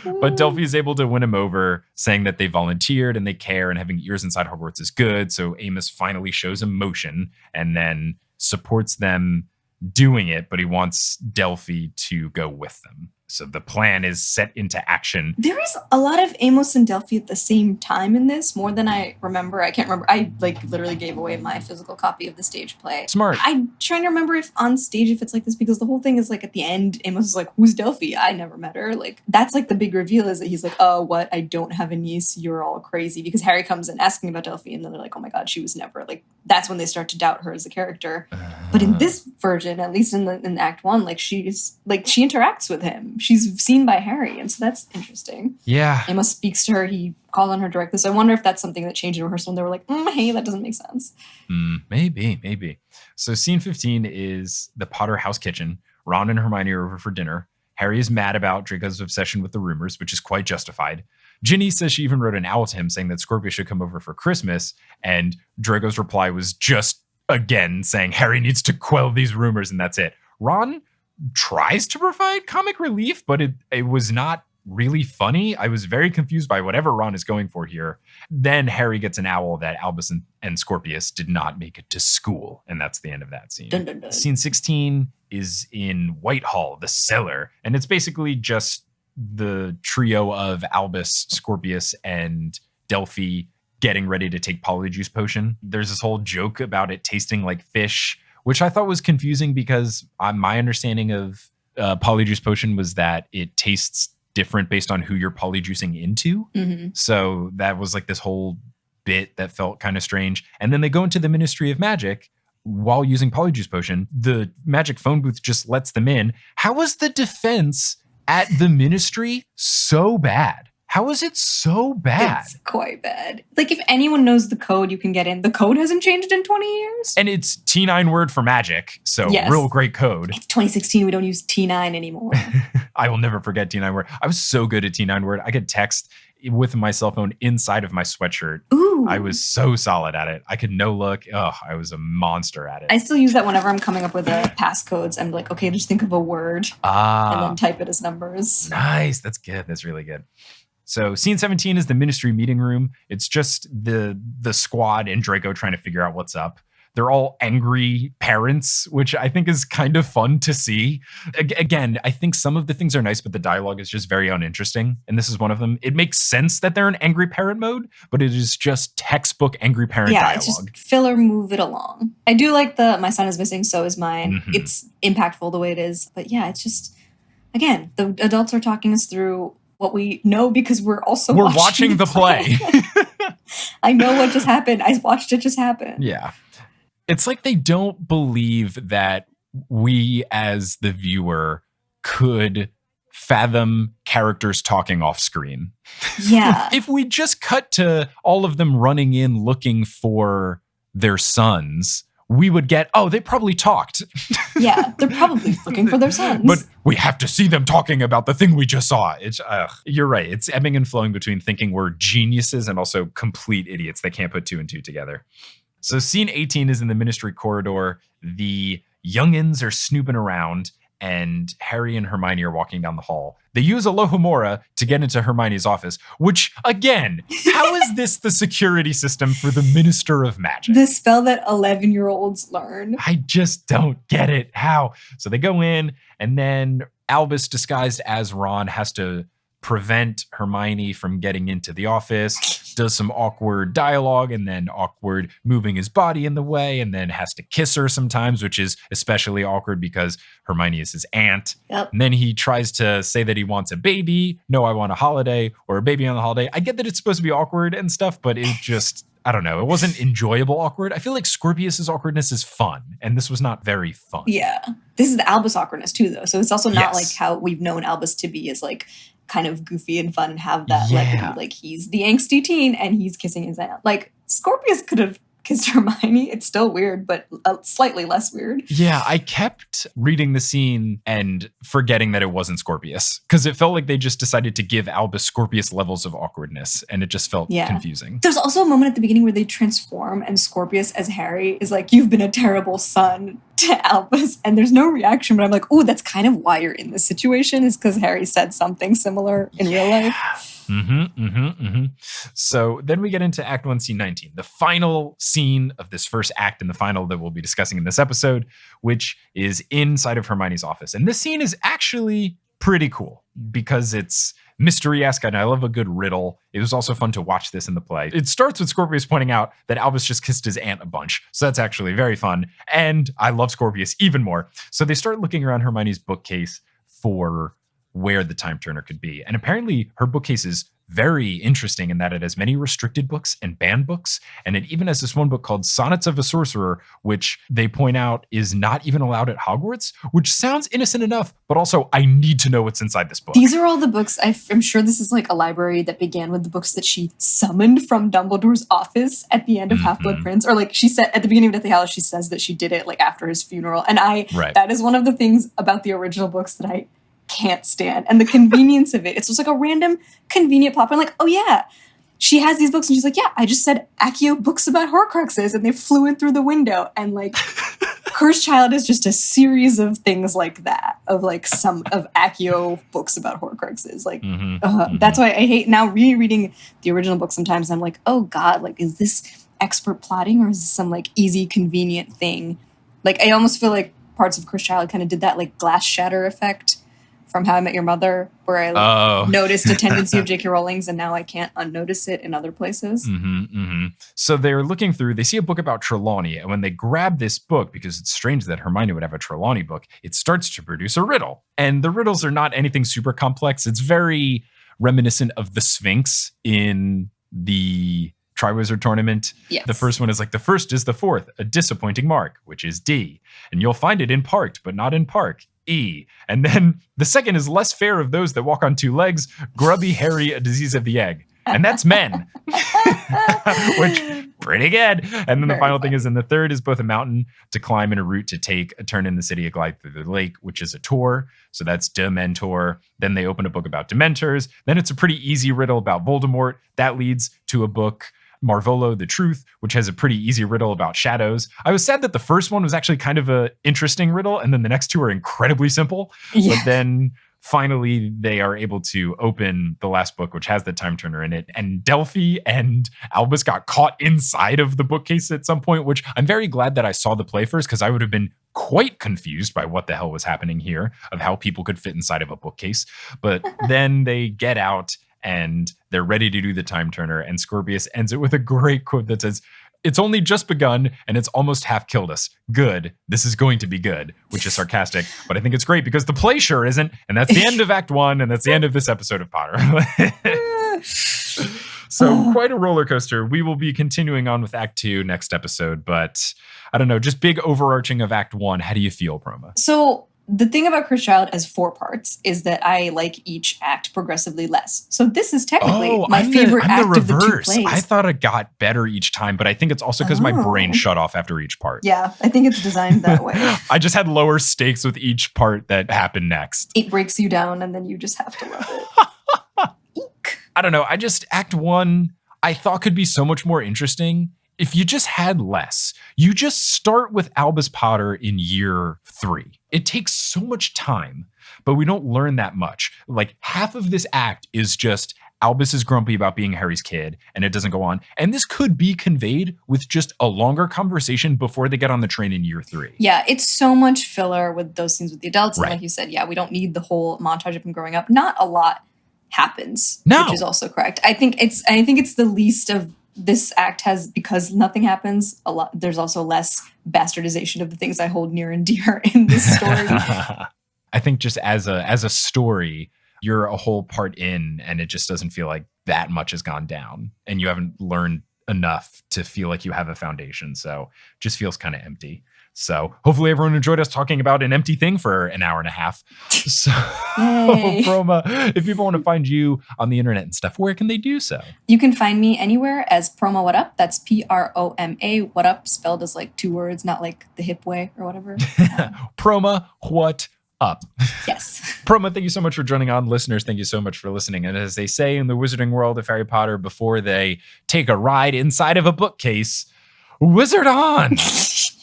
But Delphi is able to win him over, saying that they volunteered and they care and having ears inside Hogwarts is good. So Amos finally shows emotion and then supports them doing it, but he wants Delphi to go with them. So the plan is set into action. There is a lot of Amos and Delphi at the same time in this, more than I remember. I can't remember. I literally gave away my physical copy of the stage play. Smart. I'm trying to remember if on stage, if it's like this, because the whole thing is like at the end, Amos is like, who's Delphi? I never met her. Like, that's like the big reveal is that he's like, oh, what? I don't have a niece. You're all crazy. Because Harry comes in asking about Delphi, and then they're like, oh my God, she was never. Like, that's when they start to doubt her as a character. But in this version, at least in Act 1, like, she interacts with him. She's seen by Harry, and so that's interesting. Yeah. Amos speaks to her. He calls on her directly. So I wonder if that's something that changed in rehearsal, and they were like, hey, that doesn't make sense. Maybe. So scene 15 is the Potter house kitchen. Ron and Hermione are over for dinner. Harry is mad about Draco's obsession with the rumors, which is quite justified. Ginny says she even wrote an owl to him saying that Scorpius should come over for Christmas, and Draco's reply was just, again, saying Harry needs to quell these rumors, and that's it. Ron tries to provide comic relief, but it was not really funny. I was very confused by whatever Ron is going for here. Then Harry gets an owl that Albus and Scorpius did not make it to school, and that's the end of that scene. Dun, dun, dun. Scene 16 is in Whitehall, the cellar, and it's basically just the trio of Albus, Scorpius, and Delphi getting ready to take Polyjuice Potion. There's this whole joke about it tasting like fish, which I thought was confusing because my understanding of Polyjuice Potion was that it tastes different based on who you're polyjuicing into. Mm-hmm. So that was like this whole bit that felt kind of strange. And then they go into the Ministry of Magic while using Polyjuice Potion. The magic phone booth just lets them in. How is the defense at the Ministry so bad? How is it so bad? It's quite bad. Like, if anyone knows the code, you can get in. The code hasn't changed in 20 years. And it's T9 word for magic, so yes. Real great code. It's 2016. We don't use T9 anymore. I will never forget T9 word. I was so good at T9 word. I could text with my cell phone inside of my sweatshirt. Ooh. I was so solid at it. I could no look. Oh, I was a monster at it. I still use that whenever I'm coming up with passcodes. I'm like, okay, just think of a word and then type it as numbers. Nice. That's good. That's really good. So scene 17 is the Ministry meeting room. It's just the squad and Draco trying to figure out what's up. They're all angry parents, which I think is kind of fun to see. Again, I think some of the things are nice, but the dialogue is just very uninteresting. And this is one of them. It makes sense that they're in angry parent mode, but it is just textbook angry parent dialogue. It's just filler, move it along. I do like the my son is missing, so is mine. Mm-hmm. It's impactful the way it is. But yeah, it's just, again, the adults are talking us through what we know because we're watching the play. I know what just happened. I watched it just happen. Yeah. It's like they don't believe that we as the viewer could fathom characters talking off screen. Yeah. If we just cut to all of them running in looking for their sons, we would get, oh, they probably talked. Yeah, they're probably looking for their sons. But we have to see them talking about the thing we just saw. It's you're right. It's ebbing and flowing between thinking we're geniuses and also complete idiots that can't put two and two together. So scene 18 is in the ministry corridor. The youngins are snooping around, and Harry and Hermione are walking down the hall. They use Alohomora to get into Hermione's office, which, again, how is this the security system for the Minister of Magic? The spell that 11-year-olds learn. I just don't get it. How? So they go in, and then Albus, disguised as Ron, has to prevent Hermione from getting into the office, does some awkward dialogue and then awkward moving his body in the way, and then has to kiss her sometimes, which is especially awkward because Hermione is his aunt. Yep. And then he tries to say that he wants a baby. No, I want a holiday, or a baby on the holiday. I get that it's supposed to be awkward and stuff, but it just, I don't know. It wasn't enjoyable awkward. I feel like Scorpius's awkwardness is fun, and this was not very fun. Yeah. This is the Albus awkwardness too, though. So it's also not Yes. like how we've known Albus to be as like kind of goofy and fun and have that Yeah. levity. Like he's the angsty teen and he's kissing his aunt. Like Scorpius could have kissed Hermione. It's still weird, but slightly less weird. Yeah, I kept reading the scene and forgetting that it wasn't Scorpius because it felt like they just decided to give Albus Scorpius levels of awkwardness, and it just felt confusing. There's also a moment at the beginning where they transform and Scorpius as Harry is like, "You've been a terrible son," to Albus, and there's no reaction, but I'm like, oh, that's kind of why you're in this situation, is because Harry said something similar in real life. So then we get into Act 1, Scene 19, the final scene of this first act and the final that we'll be discussing in this episode, which is inside of Hermione's office. And this scene is actually pretty cool because it's mystery-esque, and I love a good riddle. It was also fun to watch this in the play. It starts with Scorpius pointing out that Albus just kissed his aunt a bunch, so that's actually very fun, and I love Scorpius even more. So they start looking around Hermione's bookcase for where the time turner could be, and apparently her bookcase is very interesting in that it has many restricted books and banned books, and it even has this one book called Sonnets of a Sorcerer, which they point out is not even allowed at Hogwarts, which sounds innocent enough, but also I need to know what's inside this book. These are all the books. I'm sure this is like a library that began with the books that she summoned from Dumbledore's office at the end of Half-Blood Prince, or like she said at the beginning of Deathly Hallows, she says that she did it like after his funeral, and that is one of the things about the original books that I can't stand, and the convenience of it. It's just like a random convenient plot point. Like, oh yeah, she has these books, and she's like, yeah, I just said Accio books about Horcruxes, and they flew in through the window. And like, Cursed Child is just a series of things like that, of like some of Accio books about Horcruxes. Like, that's why I hate now rereading the original book. Sometimes I'm like, oh god, like, is this expert plotting or is this some like easy convenient thing? Like, I almost feel like parts of Cursed Child kind of did that like glass shatter effect from How I Met Your Mother, where I noticed a tendency of J.K. Rowling's, and now I can't unnotice it in other places. So they're looking through, they see a book about Trelawney, and when they grab this book, because it's strange that Hermione would have a Trelawney book, it starts to produce a riddle. And the riddles are not anything super complex. It's very reminiscent of the Sphinx in the Triwizard Tournament. Yes. The first one is like, the first is the fourth, a disappointing mark, which is D. And you'll find it in parked, but not in park. E. And then the second is less fair of those that walk on two legs, grubby, hairy, a disease of the egg. And that's men. Which, pretty good. And then the final thing is, and the third is both a mountain to climb and a route to take, a turn in the city, a glide through the lake, which is a tour. So that's Dementor. Then they open a book about Dementors. Then it's a pretty easy riddle about Voldemort. That leads to a book, Marvolo the Truth, which has a pretty easy riddle about shadows. I was sad that the first one was actually kind of a interesting riddle, and then the next two are incredibly simple. Yeah. But then finally they are able to open the last book, which has the time turner in it. And Delphi and Albus got caught inside of the bookcase at some point, which I'm very glad that I saw the play first, because I would have been quite confused by what the hell was happening here, of how people could fit inside of a bookcase. But then they get out and they're ready to do the time turner. And Scorpius ends it with a great quote that says, "It's only just begun and it's almost half killed us. Good. This is going to be good," which is sarcastic, but I think it's great because the play sure isn't. And that's the end of Act 1. And that's the end of this episode of Potter. So quite a roller coaster. We will be continuing on with Act 2 next episode, but I don't know, just big overarching of Act 1. How do you feel, Proma? So the thing about Cursed Child as 4 parts is that I like each act progressively less. So this is technically my favorite act of the 2 plays. I thought it got better each time, but I think it's also because my brain shut off after each part. Yeah, I think it's designed that way. I just had lower stakes with each part that happened next. It breaks you down and then you just have to love it. Eek. I don't know. Act 1, I thought could be so much more interesting if you just had less. You just start with Albus Potter in year 3. It takes so much time, but we don't learn that much. Like half of this act is just Albus is grumpy about being Harry's kid, and it doesn't go on. And this could be conveyed with just a longer conversation before they get on the train in year 3. Yeah, it's so much filler with those scenes with the adults. Right. And like you said, yeah, we don't need the whole montage of him growing up. Not a lot happens, No. which is also correct. I think it's the least of this act has, because nothing happens a lot. There's also less bastardization of the things I hold near and dear in this story. I think just as a story, you're a whole part in, and it just doesn't feel like that much has gone down, and you haven't learned enough to feel like you have a foundation. So it just feels kind of empty. So hopefully everyone enjoyed us talking about an empty thing for an hour and a half. So, Proma, if people want to find you on the internet and stuff, where can they do so? You can find me anywhere as Proma What Up. That's Proma What Up, spelled as like 2 words, not like the hip way or whatever. Proma What Up. Yes. Proma, thank you so much for joining on. Listeners, thank you so much for listening. And as they say in the wizarding world of Harry Potter, before they take a ride inside of a bookcase, wizard on!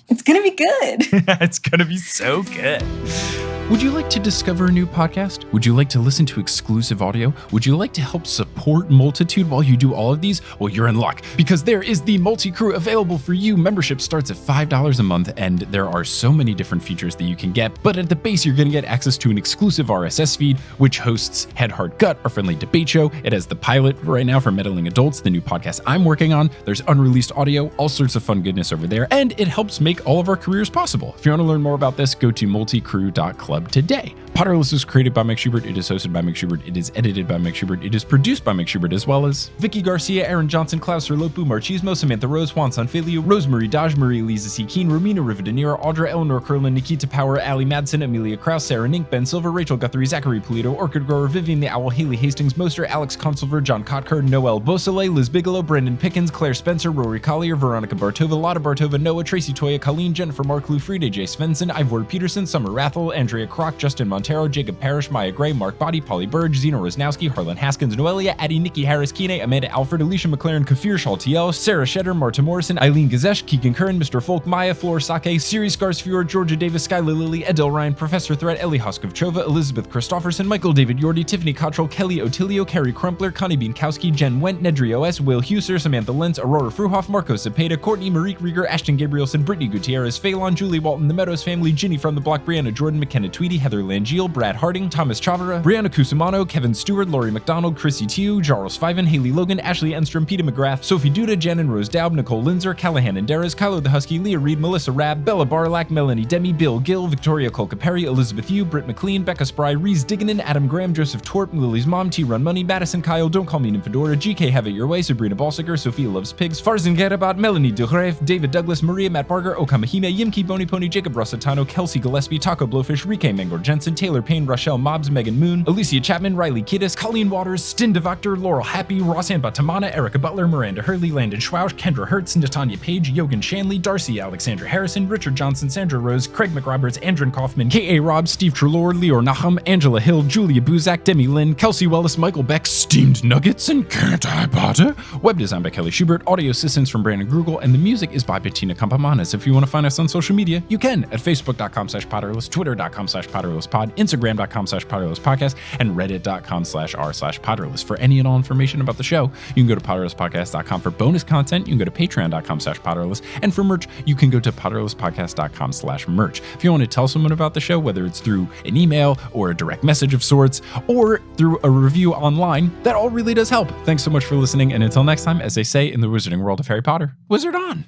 It's going to be good. It's going to be so good. Would you like to discover a new podcast? Would you like to listen to exclusive audio? Would you like to help support Multitude while you do all of these? Well, you're in luck, because there is the Multi-Crew available for you. Membership starts at $5 a month, and there are so many different features that you can get. But at the base, you're going to get access to an exclusive RSS feed, which hosts Head, Heart, Gut, our friendly debate show. It has the pilot right now for Meddling Adults, the new podcast I'm working on. There's unreleased audio, all sorts of fun goodness over there, and it helps make all of our careers possible. If you want to learn more about this, go to multicrew.club today. Potterless was created by Mike Schubert. It is hosted by Mike Schubert. It is edited by Mike Schubert. It is produced by Mike Schubert, as well as Vicky Garcia, Aaron Johnson, Klaus Lopu, Marchismo, Samantha Rose, Juan Sanfilio, Rosemary Daj, Marie Lisa C. Keen, Romina Rivadeneira, Audra, Eleanor Curlin, Nikita Power, Ali Madsen, Amelia Krause, Sarah Nink, Ben Silver, Rachel Guthrie, Zachary Polito, Orchid Grower, Vivian the Owl, Haley Hastings, Moster, Alex Consulver, John Kotker, Noel Beausoleil, Liz Bigelow, Brandon Pickens, Claire Spencer, Rory Collier, Veronica Bartova, Lotta Bartova, Noah, Tracy Toya, Colleen, Jennifer Marklew, Frida J. Svensson, Ivor Peterson, Summer Rathel, Andrea Kroc, Justin Montero, Jacob Parrish, Maya Gray, Mark Body, Polly Burge, Zeno Rosnowski, Harlan Haskins, Noelia, Addie, Nikki Harris, Kine, Amanda Alfred, Alicia McLaren, Kafir Shaltiel, Sarah Shedder, Marta Morrison, Eileen Gazesh, Keegan Curran, Mr. Folk, Maya, Flor Sake, Siri Skarsfjord, Georgia Davis, Skylar Lilly, Edel Ryan, Professor Threat, Ellie Hoskovchova, Elizabeth Christofferson, Michael David Yordi, Tiffany Cottrell, Kelly Otilio, Carrie Crumpler, Connie Bienkowski, Jen Went, Nedry OS, Will Huser, Samantha Lentz, Aurora Fruhoff, Marco Cepeda, Courtney Marique Rieger, Ashton Gabrielson, Brittany Gutierrez, Phelan, Julie Walton, The Meadows Family, Ginny from the Block, Brianna Jordan, McKenna Tweedy, Heather Langeal, Brad Harding, Thomas Chavara, Brianna Cusumano, Kevin Stewart, Laurie McDonald, Chrissy Tew, Charles Fiven, Haley Logan, Ashley Enstrom, Peter McGrath, Sophie Duda, Jen and Rose Daub, Nicole Linzer, Callahan and Darris, Kylo the Husky, Leah Reed, Melissa Rabb, Bella Barlack, Melanie Demi, Bill Gill, Victoria Colcapari, Elizabeth Yu, Britt McLean, Becca Spry, Reese Dignan, Adam Graham, Joseph Torp, Lily's Mom, T-Run Money, Madison Kyle, Don't Call Me Nymphadora, GK Have It Your Way, Sabrina Balsiger, Sophia Loves Pigs, Farzan Gerabat, Melanie Duhrev, David Douglas, Maria Matt Barger, Okamahime, Yimki Bony Pony, Jacob Rossatano, Kelsey Gillespie, Taco Blowfish, Rike Mangor Jensen, Taylor Payne, Rochelle Mobbs, Megan Moon, Alicia Chapman, Riley Kiddis, Colleen Waters, Stin DeVoctor, Laurel Happy, Rossan Batamana, Erica Butler, Miranda Hurley, Landon Schwausch, Kendra Hertz, Natanya Page, Yogan Shanley, Darcy Alexandra Harrison, Richard Johnson, Sandra Rose, Craig McRoberts, Andren Kaufman, K.A. Robb, Steve Trelaw, Leor Nahum, Angela Hill, Julia Buzak, Demi Lynn, Kelsey Wellis, Michael Beck, Steamed Nuggets, and Can't I Potter? Web design by Kelly Schubert, audio assistance from Brandon Grugel, and the music is by Bettina Campamanes. If you you want to find us on social media, you can at facebook.com/Potterless, twitter.com/PotterlessPod, instagram.com/PotterlessPodcast, and reddit.com/r/Potterless. For any and all information about the show, you can go to potterlesspodcast.com. For bonus content, you can go to patreon.com/Potterless. And for merch, you can go to potterlesspodcast.com/merch. If you want to tell someone about the show, whether it's through an email or a direct message of sorts, or through a review online, that all really does help. Thanks so much for listening, and until next time, as they say in the Wizarding World of Harry Potter, Wizard on!